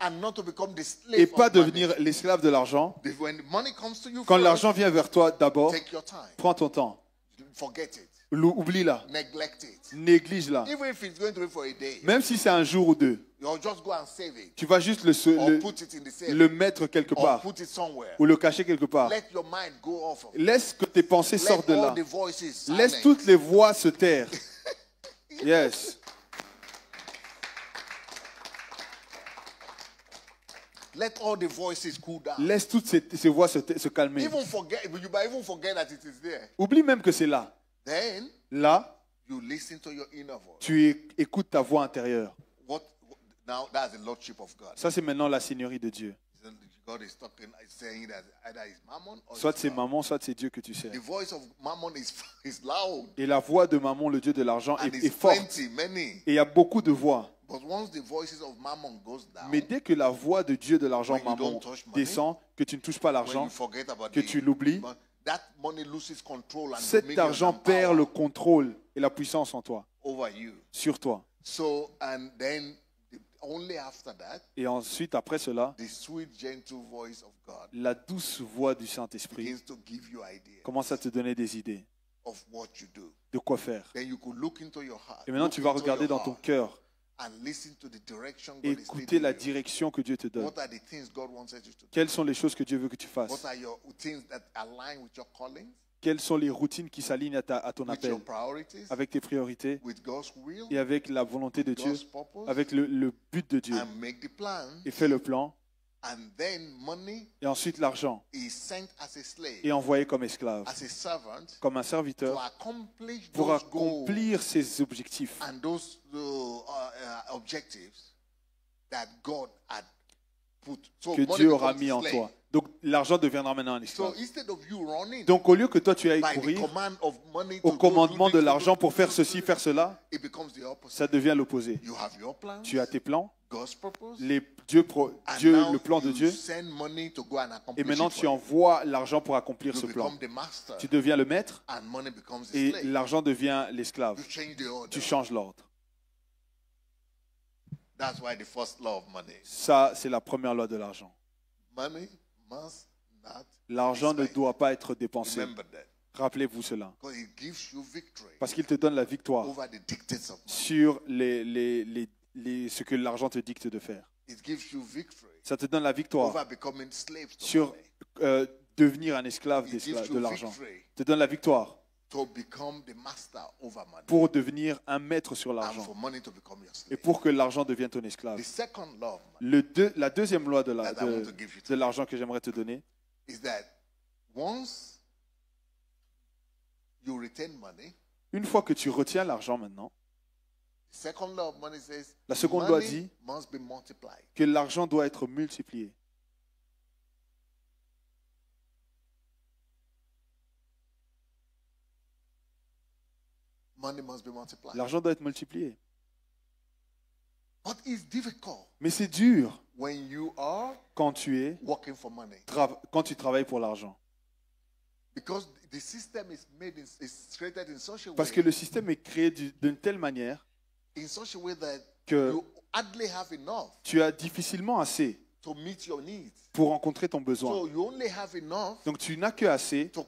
et pas devenir l'esclave de l'argent, quand l'argent vient vers toi, d'abord, prends ton temps. Oublie-la. Néglige-la. Même si c'est un jour ou deux, tu vas juste le mettre quelque part ou le cacher quelque part. Laisse que tes pensées sortent de là. Laisse toutes les voix se taire. Yes. Let all the voices cool down. Laisse toutes ces voix se calmer. Even forget that it is there. Oublie même que c'est là. Then, là, you listen to your inner voice. Tu écoutes ta voix intérieure. Now that's the lordship of God. Ça, c'est maintenant la seigneurie de Dieu. God is saying that either it's Mammon or soit c'est maman, soit c'est Dieu que tu sers. The voice of Mammon is loud. Et la voix de maman, le Dieu de l'argent, est forte. Et il y a beaucoup de voix. But once the voices of Mammon goes down, mais dès que la voix de Dieu de l'argent, maman, descend, que tu ne touches pas l'argent, que tu l'oublies, cet argent perd le contrôle et la puissance en toi, sur toi. Et ensuite, après cela, la douce voix du Saint-Esprit commence à te donner des idées de quoi faire. Et maintenant, tu vas regarder dans ton cœur et écouter la direction que Dieu te donne. Quelles sont les choses que Dieu veut que tu fasses? Quelles sont les routines qui s'alignent à ton appel, avec tes priorités et avec la volonté de Dieu, avec le but de Dieu. Et fais le plan. Et ensuite l'argent est envoyé comme esclave, comme un serviteur, pour accomplir ses objectifs que Dieu aura mis en toi. Donc l'argent deviendra maintenant un esclave. Donc au lieu que toi tu ailles courir au commandement de l'argent pour faire ceci, faire cela, ça devient l'opposé. Tu as tes plans, Dieu, le plan de Dieu, et maintenant tu envoies l'argent pour accomplir ce plan. Tu deviens le maître et l'argent devient l'esclave. Tu changes l'ordre. Ça, c'est la première loi de l'argent. L'argent ne doit pas être dépensé. Rappelez-vous cela. Parce qu'il te donne la victoire sur ce que l'argent te dicte de faire. Ça te donne la victoire sur devenir un esclave de l'argent. Ça te donne la victoire pour devenir un maître sur l'argent et pour que l'argent devienne ton esclave. La deuxième loi de l'argent que j'aimerais te donner, une fois que tu retiens l'argent maintenant, la seconde loi dit que l'argent doit être multiplié. L'argent doit être multiplié. Mais c'est dur quand tu travailles pour l'argent. Parce que le système est créé d'une telle manière que tu as difficilement assez pour rencontrer ton besoin. Donc tu n'as que assez pour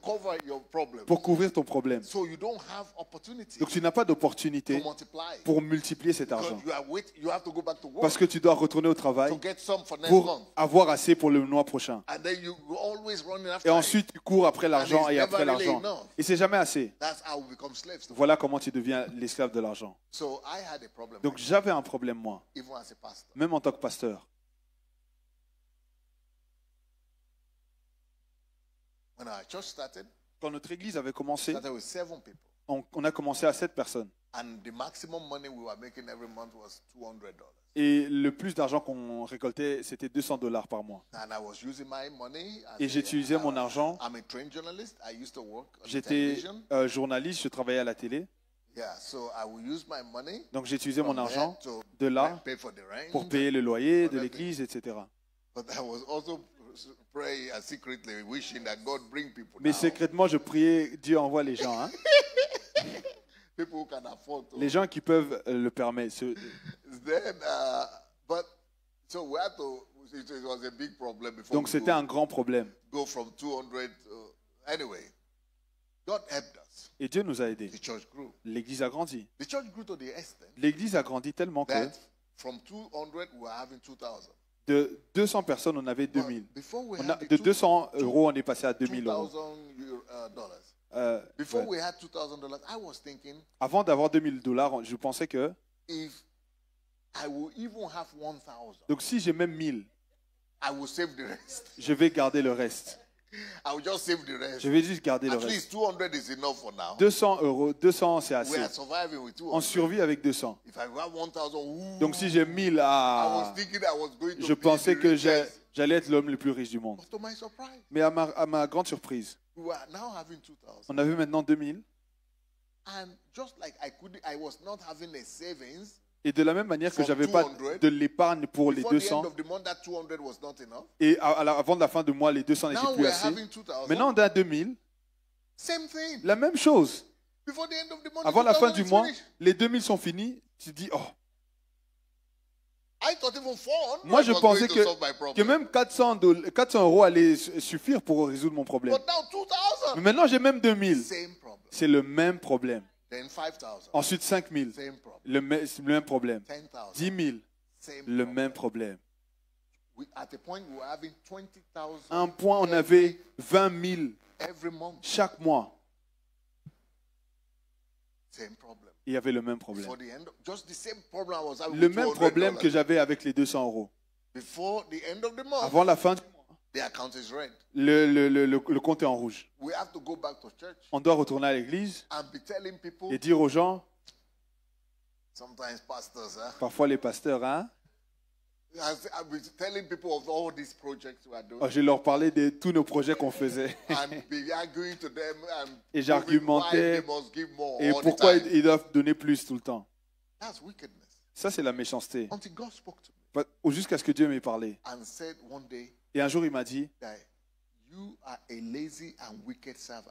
couvrir ton problème. Donc tu n'as pas d'opportunité pour multiplier cet argent. Parce que tu dois retourner au travail pour avoir assez pour le mois prochain. Et ensuite tu cours après l'argent et après l'argent. Et c'est jamais assez. Voilà comment tu deviens l'esclave de l'argent. Donc j'avais un problème moi, même en tant que pasteur. Quand notre église avait commencé, started with 7 people. on a commencé à 7 personnes. And the maximum money we were making every month was $200. Et le plus d'argent qu'on récoltait, c'était $200 par mois. And I was using my money Et j'utilisais mon argent. I'm a trained journalist. I used to work on J'étais television. journaliste, je travaillais à la télé. Yeah, so I will use my money Donc j'utilisais mon from argent there to de là pay for the rent. pour payer le loyer de l'église, etc. But I was also praying secretly, wishing that God bring people Mais now. secrètement, je priais, Dieu envoie les gens. Hein. People who can afford to. Les gens qui peuvent le permettre. Then, but so we had to. It was a big problem before. Donc c'était un grand problème. Go from 200. Anyway, God helped us. Et Dieu nous a aidés. The church grew. L'église a grandi. The church grew to the extent L'église a grandi tellement que that from 200 we were having 2000. de 200 personnes, on avait 2000. Before we On a, had de 200 euros, on est passé à 2000 euros. Before Ouais. we had $2,000, I was thinking Avant d'avoir $2000, je pensais que, if I will even have 1000, donc si j'ai même 1000, I will save the rest. je vais garder le reste. I will just save the rest. Je vais juste garder le At reste. least 200 is enough for now. 200 euros, 200 c'est We assez. are surviving with 200. On survit avec 200. If I have 1000, ooh, Donc si j'ai 1000, I was thinking I was going to je be pensais the que richest. j'allais être l'homme le plus riche du monde. But to my surprise, Mais à ma grande surprise, we were now having 2000. on avait maintenant 2000. And just like I was not having a savings. Et de la même manière que From j'avais pas 200, de l'épargne pour les Before the end 200, of the month, that 200 was not enough. et avant de la fin de mois, les 200 n'étaient Now plus we are assez. having 2000. Maintenant, on est à 2000. Same thing. La même chose. Before the end of the month, Avant la fin 2000 du is mois, finished. les 2000 sont finis. Tu te dis, oh, I thought even 400 moi je was pensais going to solve my que problem. même 400 euros allaient suffire pour résoudre mon problème. But now 2000. Mais maintenant, j'ai même 2000. Same problem. C'est le même problème. Then 5000. Ensuite, 5000. Same problem. C'est le même problème. 10,000. 10 000. Same Le problem. même problème. At a point, we were having 20,000 À un point, on avait 20 000 every month. chaque mois. Same problem. Il y avait le même problème. Before the end, just the same problem I was having Le with même $200. problème que j'avais avec les 200 euros. Before the end of the month, Avant la fin, the account is red. le compte est en rouge. We have to go back to church On doit retourner à l'église and be telling people, et dire aux gens, sometimes pastors, parfois les pasteurs, hein, I've been telling people of all these projects we are doing. oh, je leur parlais de tous nos projets qu'on faisait. And be arguing to them and Et proving j'argumentais. why they must give more Et all the pourquoi time. ils doivent donner plus tout le temps. That's wickedness. Ça, c'est la méchanceté. Until God spoke to me Jusqu'à ce que Dieu m'ait parlé. and said one day Et un jour, il m'a dit, that you are a lazy and wicked servant.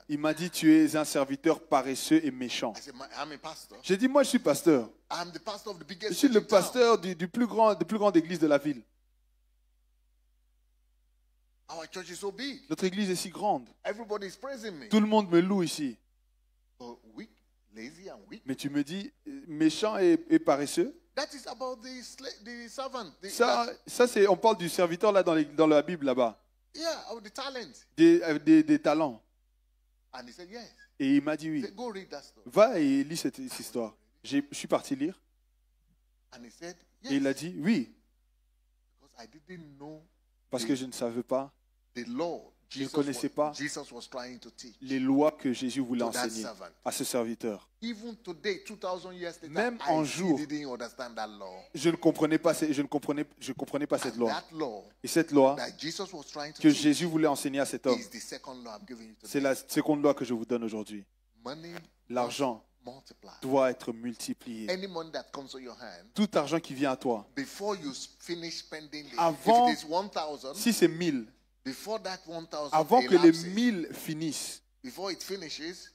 tu es un serviteur paresseux et méchant. I said, I'm a pastor. J'ai dit, moi, je suis pasteur. I'm the pastor of the Je biggest suis church le in town. pasteur de plus grande église de la ville. Our church is so big. Notre église est si grande. Everybody is praising me. Tout le monde me loue ici. But weak, lazy and weak. Mais tu me dis, méchant et paresseux. That is about the servant. Ça c'est, on parle du serviteur là dans la Bible là-bas. Yeah, of the talent. Des talents. And he said, yes. Et il m'a dit He oui. said, go read that story. Va et lis cette histoire. Je suis parti lire. And he said, Et il a yes. dit oui. Because I didn't know Parce que je ne savais pas the law Je ne connaissais pas Jesus was trying to teach les lois que Jésus voulait to that enseigner servant. à ce serviteur. Even today, 2000 years later, Même I en still jour, didn't understand that law. Je ne comprenais pas cette And loi. that law Et cette loi that Jesus was trying to que teach Jésus voulait enseigner à cet homme, is the second law I'm giving you c'est today. la seconde loi que je vous donne aujourd'hui. Money L'argent multiply. doit être multiplié. Any money that comes to your hand, Tout argent qui vient à toi, before you finish spending it, Avant- if it is 1000, si c'est 1000, before that 1000 avant que les elapses, 1000 finissent, before it finishes,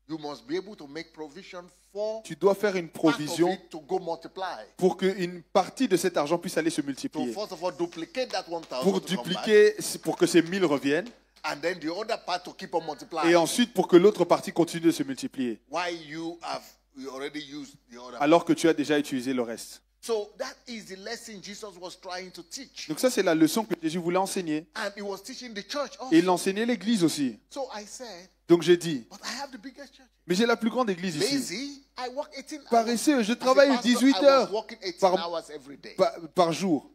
you must be able to make provision for tu dois faire une part of provision it to go multiply. pour qu'une partie de cet argent puisse aller se So multiplier. first of all, duplicate that 1000 Pour to come back, dupliquer, pour que ces 1000 reviennent, and then the other part to keep on multiplying. et ensuite pour que l'autre partie continue de se multiplier, Why you already used the other. alors que tu as déjà utilisé le reste. So that is the lesson Jesus was trying to teach. Donc ça, c'est la leçon que Jésus voulait enseigner. And he was teaching the church also. Et il enseignait l'église aussi. So I said, Donc j'ai dit, but I have the biggest church. mais j'ai la plus grande église ici. Lazy, I work 18 hours. Paresseux, je As a travaille pastor, 18 I was heures working 18 par- hours every day. par jour.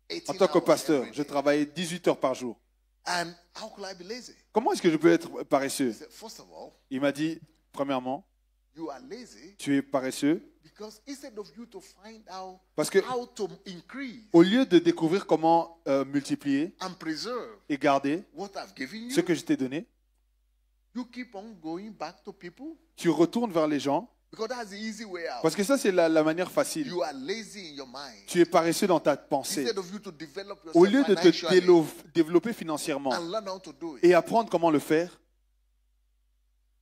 18 En tant que hours pasteur, every je day. travaillais 18 heures par jour. And how could I be lazy? Comment est-ce que je peux être paresseux? He said, first of all, Il m'a dit, premièrement, you are lazy tu es paresseux because instead of you to find out parce que how to increase au lieu de découvrir comment multiplier and preserve et garder what I've given ce you, que je t'ai donné, you keep on going back to people tu retournes vers les gens because that's the easy way out. parce que ça, c'est la manière facile. You are lazy in your mind. Tu es paresseux dans ta pensée. Instead of you to develop Au yourself lieu de te financially développer financièrement and learn how to do it. et apprendre comment le faire,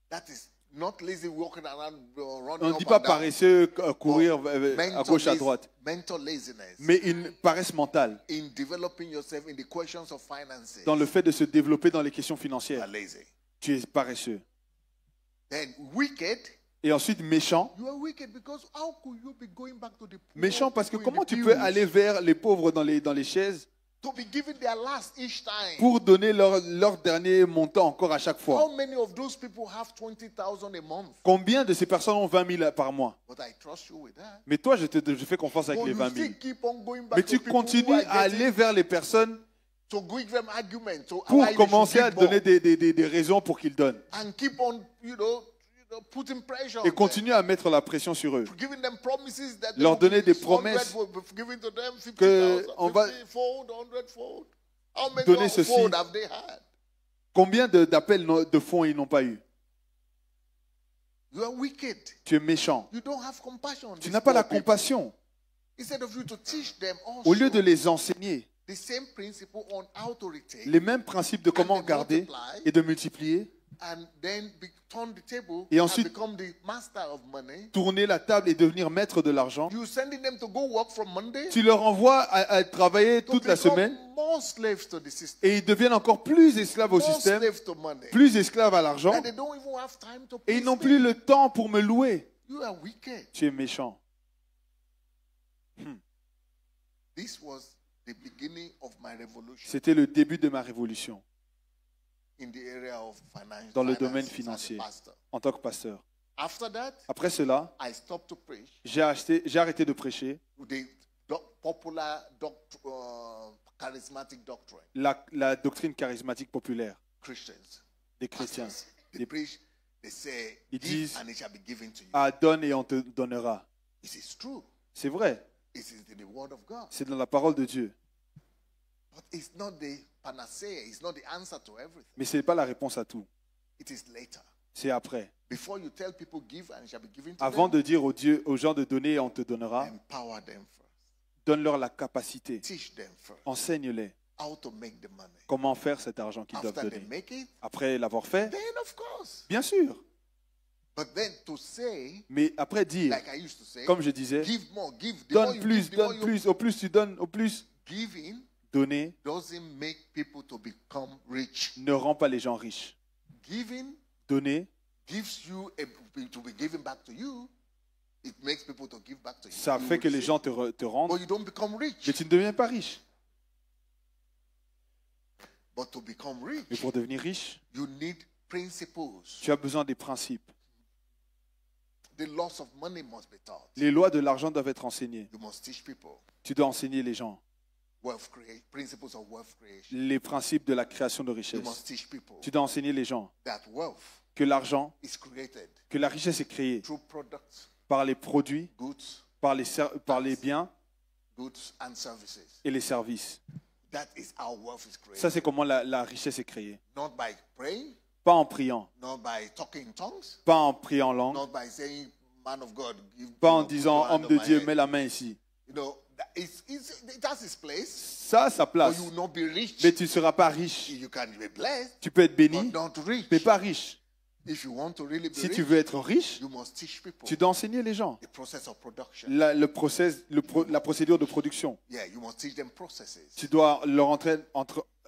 That is not lazy walking around running on ne up dit pas and down. paresseux courir à gauche, à Mental, droite, mental laziness mais une paresse mentale in developing yourself in the questions of finances. dans le fait de se développer dans les questions You are financières. lazy. Tu es paresseux. Then wicked. Et ensuite méchant. You are wicked because how could you be going back to the poor Méchant parce que people in comment the tu peux pews aller vers les pauvres dans les chaises to be giving their last each time? pour donner leur dernier montant encore à chaque fois? How many of those people have 20,000 a month? Combien de ces personnes ont 20 000 par mois? But I trust you with that. Mais toi, je fais confiance avec But les you 20 000. still keep on going back Mais to tu people who continues are à getting- aller vers les personnes to give them argument to pour why they commencer should à give more. donner des raisons pour qu'ils donnent. And keep on, putting pressure Et on them. continuer à mettre la pression sur eux. Giving them promises that they Leur will donner give des 100 promesses fold, giving to them 50,000, que on va 50-fold, 100-fold. How many donner ceci. fold have they had? Combien d'appels de fonds ils n'ont pas eu? You are wicked. Tu es méchant. You don't have compassion on Tu these n'as pas la poor people. compassion. Instead of you to teach them also Au lieu de les enseigner the same principle on how to retain les mêmes principes de comment garder et de multiplier, and then turn the table Et and ensuite- become the master of money. tourner la table et devenir maître de l'argent, You sending them to go work from Monday tu leur envoies à travailler to toute la become semaine more slaves to the system, et ils deviennent encore plus esclaves au more système, slaves to money, plus esclaves à l'argent and they don't even have time to et ils please n'ont me. plus le temps pour me louer. You are wicked. Tu es méchant. This was the beginning of my revolution C'était le début de ma révolution in the area of finance. dans le domaine finances as a financier pastor. en tant que pasteur. After that, Après cela, I stopped to preach j'ai arrêté de prêcher the popular charismatic doctrine. la doctrine charismatique populaire Christians, des chrétiens. pastors, they preach. They say, Ils "Give disent, and it shall be given to you." Ah, donne et on te donnera. It is true. C'est vrai, It is the word of God. c'est dans la parole de Dieu. But it's not the panacea. It's not the answer to everything. Mais ce n'est pas la réponse à tout. It is later. C'est après. Before you tell people give and it shall be given to Avant them, de dire aux gens de donner et on te donnera, empower them first. donne-leur la capacité. Teach them first Enseigne-les how to make the money. comment faire cet argent qu'ils doivent After they donner. make it, Après l'avoir fait, then of course. bien sûr. But then to say, Mais après dire, like I used to say, comme je disais, give more, give. The more donne you plus, give, the more donne you- plus. Au plus tu donnes, au plus. Giving Donner doesn't make people to become rich. ne rend pas les gens riches. Giving Donner, gives you to be given back to you. It makes people to give back to you. ça You fait will que les receive. gens te rendent, But you don't become mais rich. tu ne deviens pas riche. But to become Mais rich, pour devenir riche, you need principles. tu as besoin des principes. The laws of money must be taught. Les lois de l'argent doivent être enseignées. You must teach people Tu dois enseigner les gens principles of wealth creation. les principes de la création de You richesse. must teach people Tu dois enseigner les gens that wealth que l'argent, is created que la richesse est créée through products, par les produits, goods, par les biens goods and services. et les services. That is how wealth is created. Ça, c'est comment la richesse est créée. Not by praying, Pas en priant, not by talking in tongues, pas en priant en langue, not by saying, "Man of God, give." pas en put disant your hand homme on de my Dieu, head." mets la main ici. You know, it has its place. Ça, sa But place. you will not be rich. Mais tu ne seras pas riche. You can be blessed, Tu peux être but béni, not rich. mais pas riche. If you want to really be Si rich, tu veux être riche, you must teach people tu dois enseigner les gens the process of production. la procédure de production. Yeah, you must teach them processes. Tu dois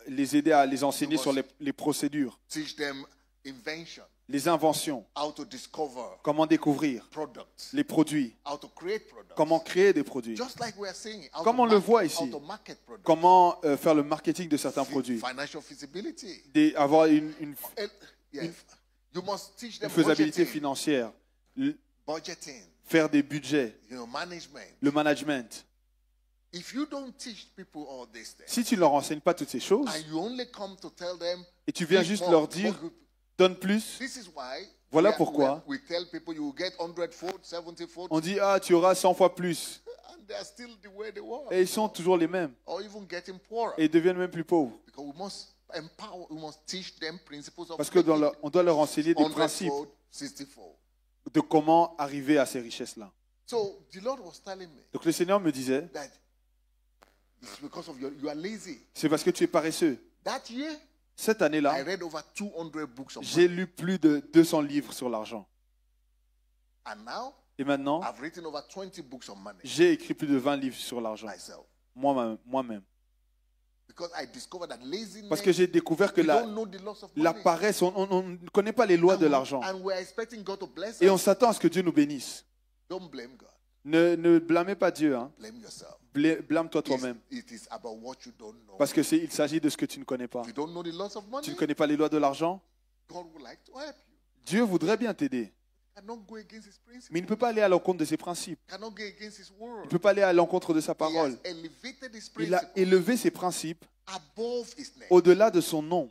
les aider à les enseigner sur les procédures, Teach them invention, les inventions, how to discover comment découvrir products, les produits, how to create products. comment créer des produits, Just like we are saying, how Comme to on le voit ici. how to market products. comment faire le marketing de certains produits, Financial feasibility. avoir une Yeah. You must teach them faisabilité budgeting, financière, budgeting, faire des budgets, management. le management. Si tu ne leur enseignes pas toutes ces choses et tu viens juste leur dire donne plus, voilà pourquoi on dit ah tu auras 100 fois plus et ils sont toujours les mêmes et ils deviennent même plus pauvres. Parce qu'on doit leur enseigner des principes de comment arriver à ces richesses-là. Donc le Seigneur me disait, c'est parce que tu es paresseux. Cette année-là, j'ai lu plus de 200 livres sur l'argent. Et maintenant, j'ai écrit plus de 20 livres sur l'argent. Moi-même. Parce que j'ai découvert que la paresse, on ne connaît pas les lois de l'argent. Et on s'attend à ce que Dieu nous bénisse. Ne blâmez pas Dieu. Hein. Blâme-toi toi-même. Parce qu'il s'agit de ce que tu ne connais pas. Tu ne connais pas les lois de l'argent. Dieu voudrait bien t'aider. Mais il ne peut pas aller à l'encontre de ses principes. Il ne peut pas aller à l'encontre de sa parole. Il a élevé ses principes au-delà de son nom.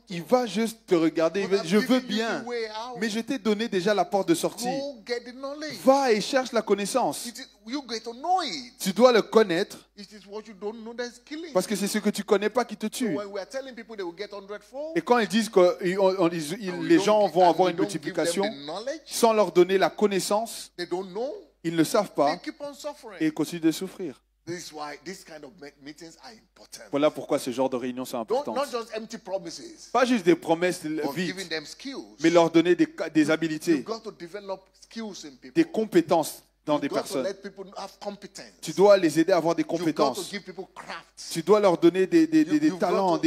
Il va juste te regarder. Je veux bien, mais je t'ai donné déjà la porte de sortie. Va et cherche la connaissance. Tu dois le connaître parce que c'est ce que tu ne connais pas qui te tue. Et quand ils disent que les gens vont avoir une multiplication sans leur donner la connaissance, ils ne le savent pas et ils continuent de souffrir. Voilà pourquoi ce genre de réunions sont importantes. Pas juste des promesses vides, mais leur donner des habilités, des compétences dans des personnes. Tu dois les aider à avoir des compétences. Tu dois leur donner des talents.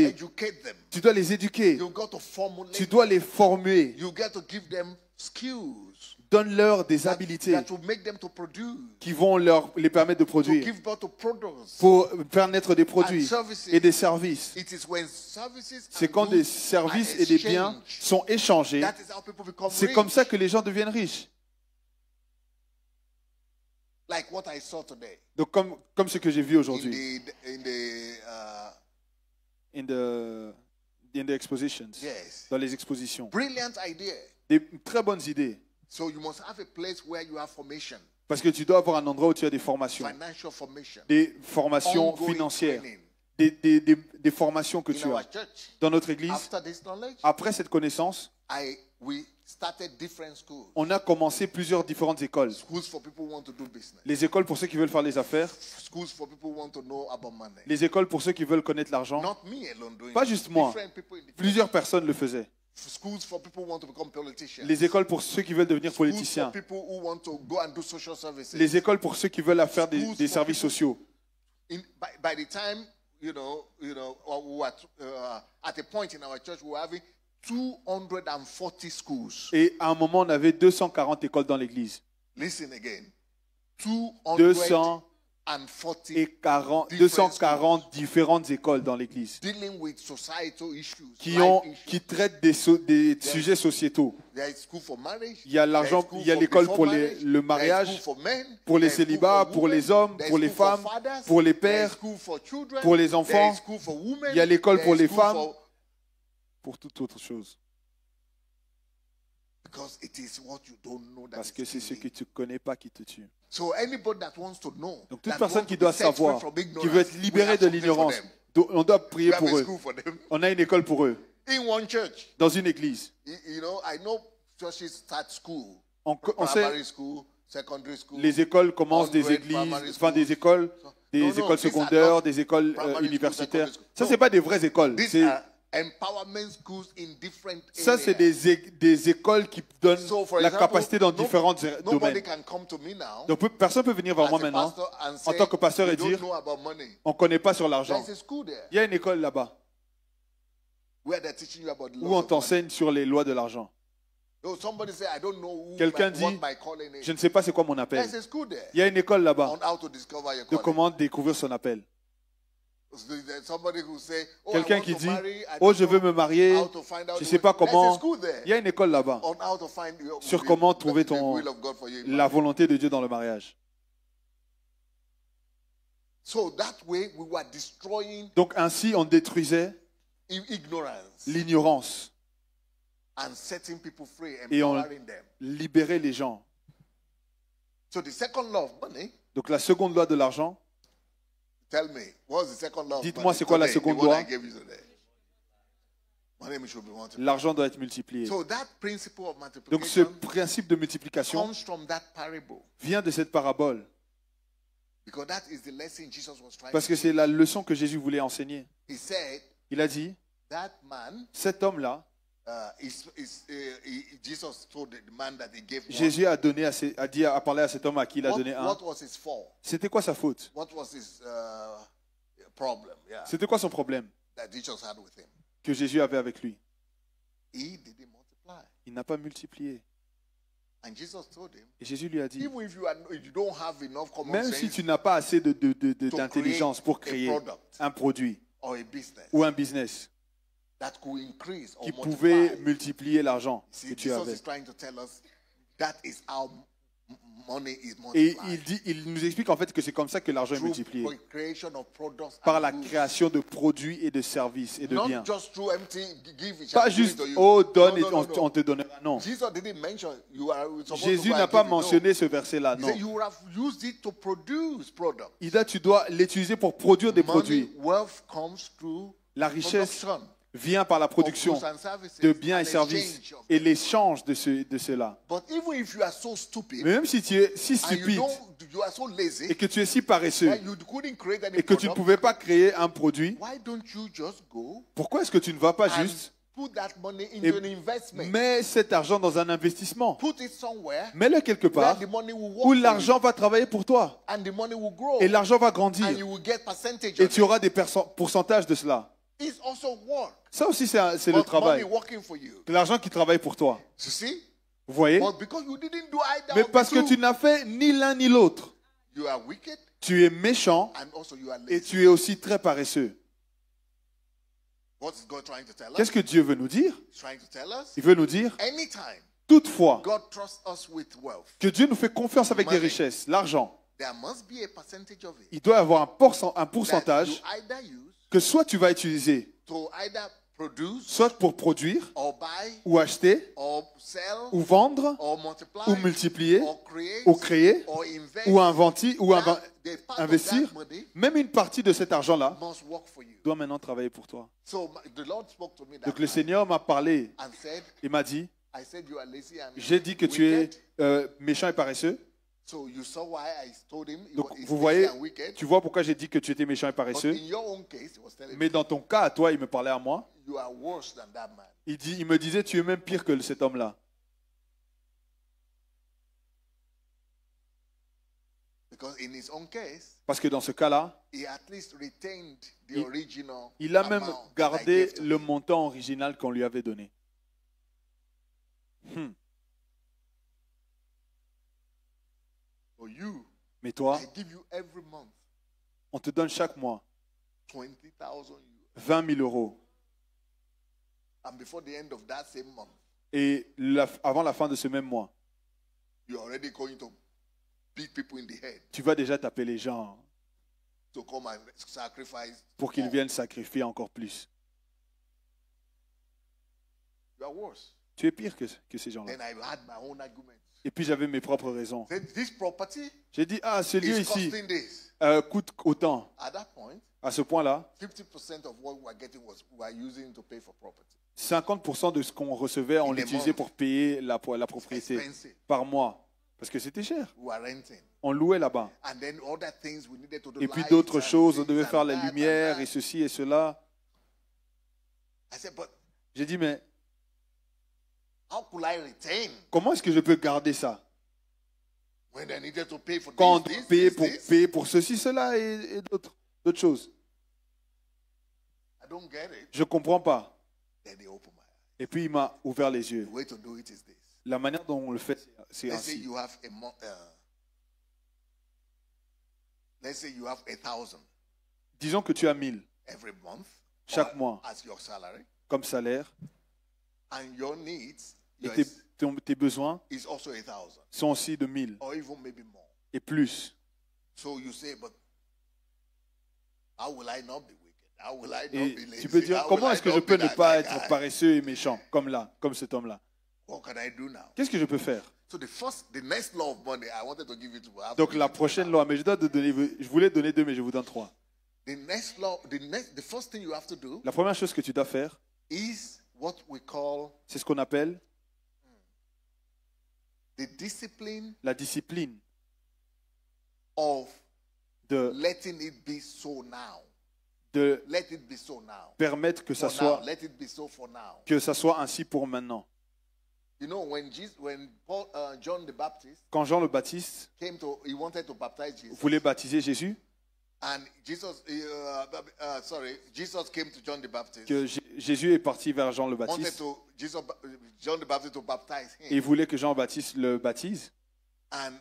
Tu dois les éduquer. Tu dois les former. Donne-leur des habilités qui vont les permettre de produire, pour faire naître des produits et des services. C'est quand des services et des biens sont échangés, c'est comme ça que les gens deviennent riches. Donc comme ce que j'ai vu aujourd'hui in the expositions, dans les expositions. Des très bonnes idées. Parce que tu dois avoir un endroit où tu as des formations, des formations financières, des formations que tu as. Dans notre église, après cette connaissance, on a commencé plusieurs différentes écoles. Les écoles pour ceux qui veulent faire les affaires, les écoles pour ceux qui veulent connaître l'argent. Pas juste moi, plusieurs personnes le faisaient. Les écoles pour ceux qui veulent devenir politiciens. Les écoles pour ceux qui veulent faire des services sociaux. Et à un moment, on avait 240 écoles dans l'église. 240 différentes écoles dans l'église qui traitent des sujets sociétaux. Il y a l'argent, il y a l'école pour le mariage, pour les célibats, pour les hommes, pour les femmes, pour les pères, pour les enfants. Il y a l'école pour les femmes, pour toute autre chose. Parce que c'est ce que tu ne connais pas qui te tue. Donc toute personne qui doit savoir, qui veut être libérée de l'ignorance, on doit prier pour eux. On a une école pour eux. Dans une église. On sait, les écoles commencent des églises, enfin des écoles secondaires, des écoles universitaires. Ça, c'est pas des vraies écoles. Ça, c'est des écoles qui donnent la capacité dans différents domaines. Donc, personne ne peut venir vers moi maintenant en tant que pasteur et dire on ne connaît pas sur l'argent. Il y a une école là-bas où on t'enseigne sur les lois de l'argent. Quelqu'un dit je ne sais pas c'est quoi mon appel. Il y a une école là-bas de comment découvrir son appel. Quelqu'un qui dit, oh, je veux me marier, je ne sais pas comment. Il y a une école là-bas sur comment trouver la volonté de Dieu dans le mariage. Donc ainsi, on détruisait l'ignorance et on libérait les gens. Donc la seconde loi de l'argent, dites-moi c'est quoi la seconde loi? L'argent doit être multiplié. Donc ce principe de multiplication vient de cette parabole. Parce que c'est la leçon que Jésus voulait enseigner. Il a dit, cet homme-là, Jésus a parlé à cet homme à qui il a donné un. C'était quoi sa faute? C'était quoi son problème que Jésus avait avec lui? Il n'a pas multiplié. Et Jésus lui a dit, même si tu n'as pas assez d'intelligence pour créer un produit ou un business qui pouvait multiplier l'argent que tu avais. Et il nous explique en fait que c'est comme ça que l'argent est multiplié. Par la création de produits et de services et de biens. Pas juste, oh, donne et on te donnera. Non. Jésus n'a pas mentionné ce verset-là. Non. Il dit, tu dois l'utiliser pour produire des produits. La richesse vient par la production de biens et services et l'échange de cela. Mais même si tu es si stupide et que tu es si paresseux et que tu ne pouvais pas créer un produit, pourquoi est-ce que tu ne vas pas juste mets cet argent dans un investissement? Mets-le quelque part où l'argent va travailler pour toi et l'argent va grandir et tu auras des pourcentages de cela. Ça aussi, c'est le travail. L'argent qui travaille pour toi. Vous voyez? Mais parce que tu n'as fait ni l'un ni l'autre. Tu es méchant et tu es aussi très paresseux. Qu'est-ce que Dieu veut nous dire? Il veut nous dire, toutefois, que Dieu nous fait confiance avec des richesses, l'argent. Il doit y avoir un pourcentage que soit tu vas utiliser, soit pour produire, ou acheter, ou vendre, ou multiplier, ou créer, ou investir, même une partie de cet argent-là doit maintenant travailler pour toi. Donc le Seigneur m'a parlé et m'a dit, j'ai dit que tu es méchant et paresseux. Donc, vous voyez, tu vois pourquoi j'ai dit que tu étais méchant et paresseux. Mais dans ton cas, à toi, il me parlait à moi. Il me disait, tu es même pire que cet homme-là. Parce que dans ce cas-là, il a même gardé le montant original qu'on lui avait donné. Mais toi, on te donne chaque mois 20 000 euros. Et avant la fin de ce même mois, tu vas déjà taper les gens pour qu'ils viennent sacrifier encore plus. Tu es pire que ces gens-là. Et puis j'avais mes propres raisons. J'ai dit, ce lieu ici coûte autant. À ce point-là, 50% de ce qu'on recevait, on l'utilisait pour payer la propriété par mois. Parce que c'était cher. On louait là-bas. Et puis d'autres choses, on devait faire la lumière et ceci et cela. J'ai dit, mais comment est-ce que je peux garder ça? Quand on doit payer pour ceci, cela et d'autres choses. Je ne comprends pas. Et puis il m'a ouvert les yeux. La manière dont on le fait, c'est ainsi. Disons que tu as 1000 every month, chaque mois as your salary, comme salaire, and your needs, et tes besoins is also 1,000, sont aussi de 1000 or even maybe more. et plus. So you say, but how will I not be wicked? How will I not Et be lazy? tu peux dire, How comment will est-ce I que je not peux be ne that pas guy? être paresseux et méchant comme cet homme-là? What can I do now? Qu'est-ce que je peux faire? So the next law of money, I wanted to give you two. Donc la prochaine loi, mais je voulais donner 2, mais je vous donne 3. The next law, the first thing you have to do La première chose que tu dois faire, is what we call c'est ce qu'on appelle the discipline la discipline of de letting it be so now. Let it be so now. permettre que ça For now. soit Let it be so for now. ainsi pour maintenant. You know, when John the Baptist Quand Jean le Baptiste he wanted to baptize Jesus. voulait baptiser Jésus, And Jesus came to John the Baptist. que Jésus est parti vers Jean le Wanted Baptiste John the Baptist to baptize him. et il voulait que Jean le Baptiste le baptise. And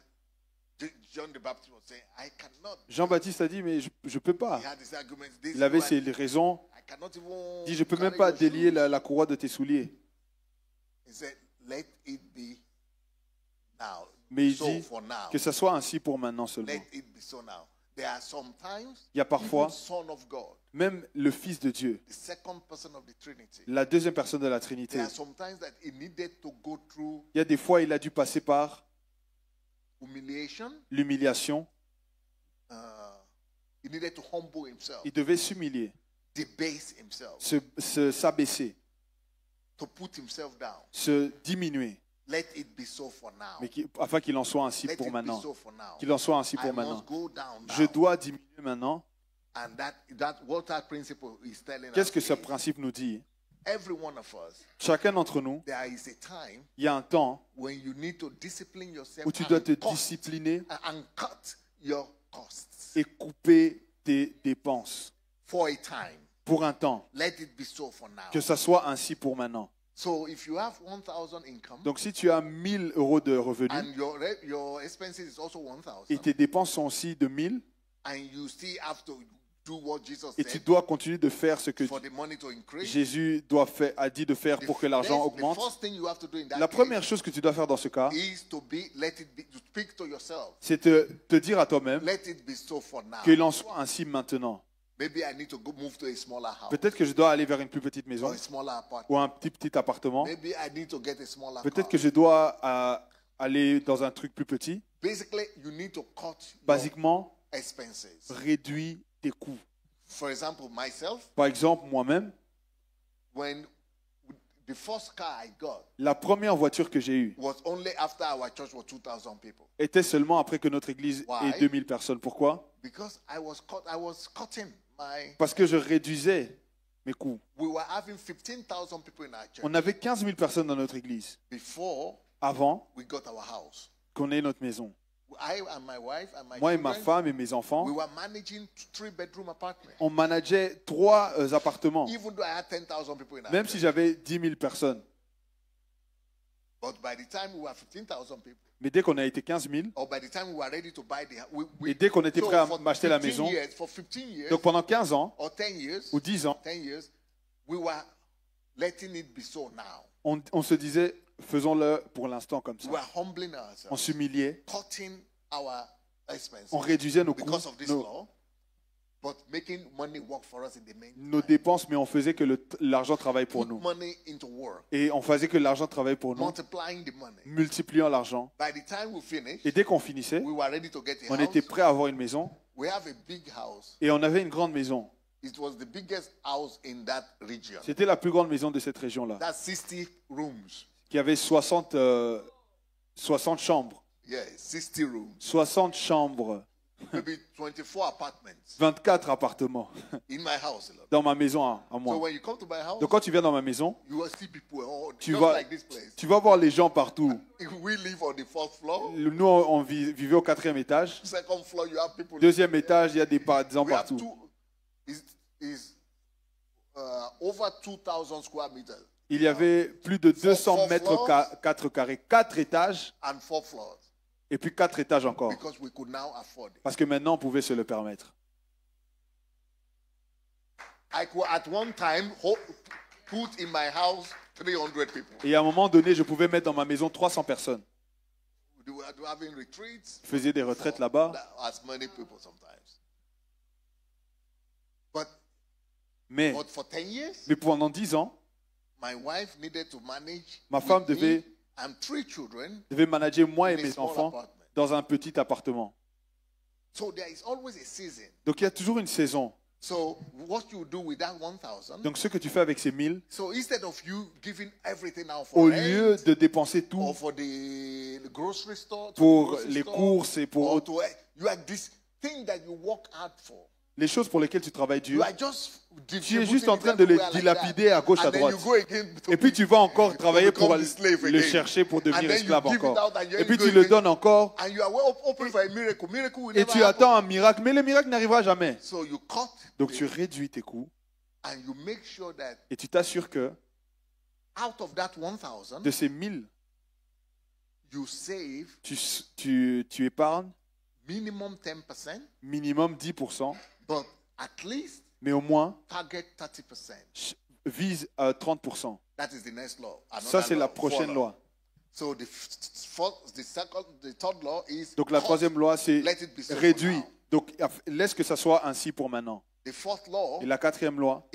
John the Baptist was saying, I cannot. Jean-Baptiste a dit, mais je ne peux pas. He had this argument. Il avait ses raisons. I cannot even Il dit, je ne peux même carry pas your délier shoes. la courroie de tes souliers. He said, let it be now. Mais il So dit for now. que ça soit ainsi pour maintenant seulement. Let it be so now. There are sometimes Il y a parfois, even Son of God, même le Fils de Dieu, the second person of the Trinity. la deuxième personne de la Trinité, There are sometimes that he needed to go through il y a des fois, il a dû passer par humiliation. l'humiliation. He needed to humble himself, Il devait s'humilier, debase himself, s'abaisser, to put himself down. se diminuer, Let it be so for now. mais afin qu'il en soit ainsi Let pour it be maintenant. so for now. Qu'il en soit ainsi I pour must maintenant. go down now. Je dois diminuer maintenant. And what that principle is telling Qu'est-ce us que ce is, principe nous dit? every one of us, Chacun d'entre nous, there is a time il y a un temps when you need to discipline yourself où tu dois te cut- discipliner and cut your costs et couper tes dépenses for a time. pour un temps. Let it be so for now. Que ça soit ainsi pour maintenant. So if you have 1,000 income Donc si tu as 1000 euros de revenus and your expenses is also 1,000, et tes dépenses sont aussi de 1000 and you still have to do what Jesus et tu said dois continuer de faire ce que for the money to increase, Jésus a dit de faire pour que l'argent the augmente, first thing you have to do in that la première chose que tu dois faire dans ce cas, case is to speak to yourself. c'est te dire à toi-même Let it be so for now. qu'il en soit ainsi maintenant. Maybe I need to move to a smaller house Peut-être que je dois aller vers une plus petite maison or a smaller apartment. ou un petit appartement. Maybe I need to get a smaller Peut-être car. que je dois aller dans un truc plus petit. Basically, you need to cut your Basiquement, expenses. réduis tes coûts. For example, myself, Par exemple, moi-même, when the first car I got la première voiture que j'ai eue was only after our church was 2,000 people. était seulement après que notre église Why? ait 2000 personnes. Pourquoi? Because I was cutting my. Parce que je réduisais mes coûts. We were having 15,000 people in our church On avait 15 000 personnes dans notre église before avant we got our house. qu'on ait notre maison. I and my wife and my Moi et ma children, femme et mes enfants, we were managing 3-bedroom apartments. on manageait 3 appartements, Even though I had 10,000 people in our même church. si j'avais 10 000 personnes. But by the time we were 15,000 people, Mais dès qu'on a été 15 000, or by the time we were ready to buy the et dès qu'on était so prêt à for m'acheter la 15 maison, years, for 15 years donc pendant 15 ans or 10 years, ou 10 ans, 10 years, we were letting it be so now. on se disait, faisons-le pour l'instant comme We ça. were humbling On ourselves, s'humiliait, cutting our expenses on réduisait nos coûts, because of this nos, law, but making money work for us in the meantime. nos dépenses, mais on faisait que l'argent travaille pour Put nous. money into work, Et on faisait que l'argent travaille pour nous, multiplying the money. multipliant l'argent. By the time we finished, Et dès qu'on finissait, we were ready to get a on était house. prêt à avoir une maison. We have a big house. Et on avait une grande maison. It was the biggest house in that region. C'était la plus grande maison de cette région-là, That's 60 rooms. qui avait 60 chambres. Yeah, 60 rooms. 60 chambres, Maybe 24 apartments 24 appartements in my house alone. dans ma maison à So moi. when you come to my house, Donc quand tu viens dans ma maison, you will see people tu just vas, like this place. tu vas voir les gens partout. We live on the fourth floor. Nous, on vivait au 4e étage. Second floor, you have people. 2e étage, il y a des gens We have partout. over 2,000 square meters Il y avait plus de 200 Four mètres floors. 4 carrés, 4 étages and 4 floors et puis 4 étages encore. because we could now afford it. Parce que maintenant, on pouvait se le permettre. I could at one time put in my house 300 people. Et à un moment donné, je pouvais mettre dans ma maison 300 personnes. We were having retreats. Je faisais des retraites là-bas. As many people sometimes. But Mais for 10 years, pendant 10 ans, my wife needed to manage ma femme with me devait and 3 children manager moi et in a mes small enfants apartment. dans un petit appartement. So there is always a season. Donc il y a toujours une saison. So what you do with that 1,000? Donc ce que tu fais avec ces 1000, So instead of you giving everything out au for lieu rent, de dépenser tout or for the grocery store, pour les courses et pour or to, you are this thing that you work hard for. les choses pour lesquelles tu travailles You dur, are just tu es juste en train de les dilapider à gauche, à droite. Et puis tu vas encore travailler pour le chercher pour devenir esclave encore. Et puis tu le donnes encore. Et tu attends un miracle. Mais le miracle n'arrivera jamais. Donc tu réduis tes coûts. Et tu t'assures que de ces 1000, tu épargnes minimum 10%. Mais au moins, vise à 30%. Ça, c'est la prochaine loi. Donc la troisième loi, c'est réduit. Donc laisse que ça soit ainsi pour maintenant. Et la quatrième loi,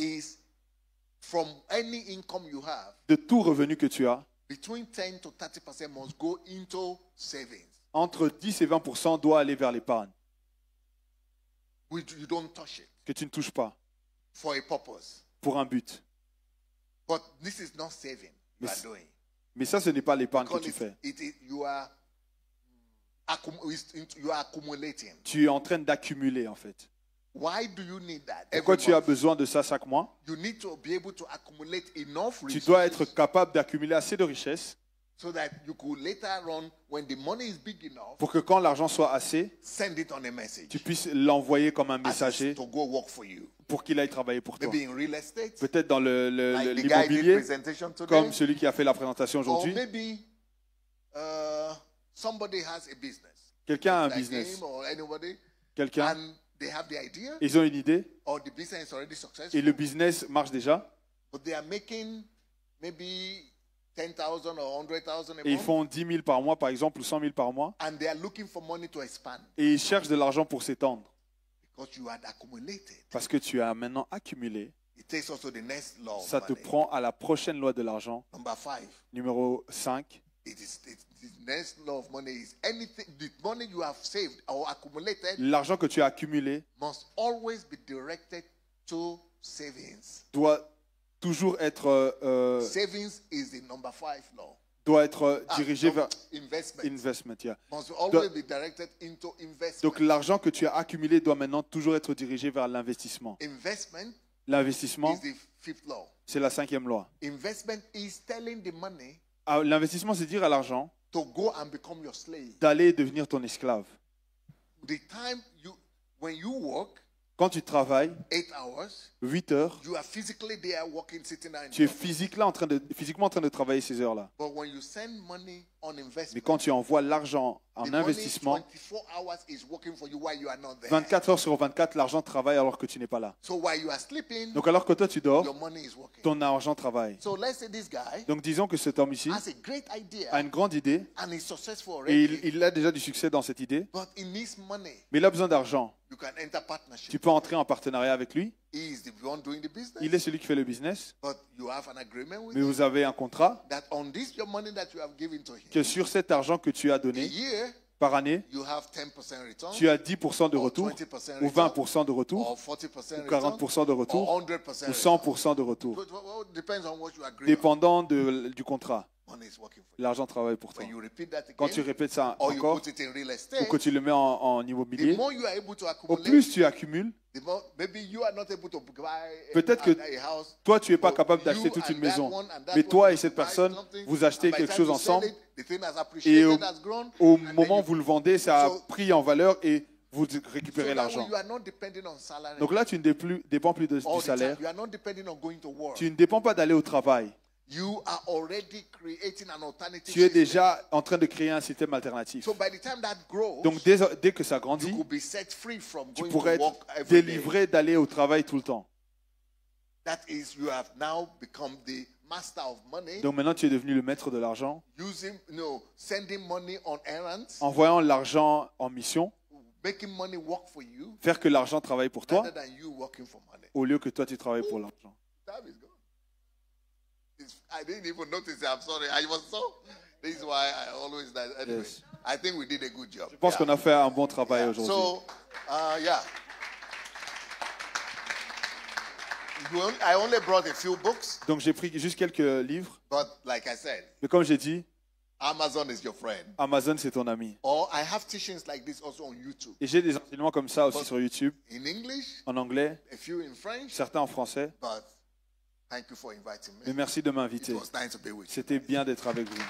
de tout revenu que tu as, entre 10 et 20% doit aller vers l'épargne. Que tu ne touches pas pour un but. Mais ça, ce n'est pas l'épargne que tu fais. Tu es en train d'accumuler, en fait. Pourquoi tu as besoin de ça chaque mois? Tu dois être capable d'accumuler assez de richesses pour que quand l'argent soit assez, tu puisses l'envoyer comme un messager pour qu'il aille travailler pour toi. Peut-être dans l'immobilier, comme celui qui a fait la présentation aujourd'hui. Quelqu'un a un business. Quelqu'un, ils ont une idée et le business marche déjà. Et ils font 10 000 par mois, par exemple, ou 100 000 par mois. Et ils cherchent de l'argent pour s'étendre. Parce que tu as maintenant accumulé. Ça te prend à la prochaine loi de l'argent. Numéro 5. L'argent que tu as accumulé doit toujours être dirigé vers investment. Yeah. Donc l'argent que tu as accumulé doit maintenant toujours être dirigé vers l'investissement. L'investissement, c'est la cinquième loi. L'investissement, c'est dire à l'argent d'aller devenir ton esclave. Quand tu travailles 8 heures, tu es physiquement en train de travailler ces heures-là. Mais quand tu envoies l'argent en investissement, 24 heures sur 24, l'argent travaille alors que tu n'es pas là. Donc alors que toi tu dors, ton argent travaille. Donc disons que cet homme ici a une grande idée et il a déjà du succès dans cette idée, mais il a besoin d'argent. Tu peux entrer en partenariat avec lui. Il est celui qui fait le business. Mais vous avez un contrat que sur cet argent que tu as donné par année, tu as 10% de retour, ou 20% de retour, ou 40% de retour, ou 100% de retour, dépendant du contrat. L'argent travaille pour toi. Quand tu répètes ça encore, ou que tu le mets en immobilier, au plus tu accumules, peut-être que toi, tu n'es pas capable d'acheter toute une maison, mais toi et cette personne, vous achetez quelque chose ensemble, et au moment où vous le vendez, ça a pris en valeur et vous récupérez l'argent. Donc là, tu ne dépends plus du salaire. Tu ne dépends pas d'aller au travail. Tu es déjà en train de créer un système alternatif. Donc dès que ça grandit, tu pourrais être délivré d'aller au travail tout le temps. That is, you have now become the master of money. Donc maintenant tu es devenu le maître de l'argent. Sending money on errands. Envoyant l'argent en mission. Making money work for you. Faire que l'argent travaille pour toi. Rather than you working for money. Au lieu que toi tu travailles pour l'argent. Time is gone. I didn't even notice it. I'm sorry. I was so. This is why I always. Anyway, yes. I think we did a good job. Je pense qu'on a fait un bon travail aujourd'hui. So, yeah. I only brought a few books. Donc j'ai pris juste quelques livres. But like I said. Mais comme j'ai dit. Amazon is your friend. Amazon c'est ton ami. Or I have teachings like this also on YouTube. Et j'ai des enseignements comme ça aussi sur YouTube. In English. En anglais. A few in French. Certains en français. But thank you for inviting me. Mais merci de m'inviter. It was nice to be with you. C'était bien d'être avec vous.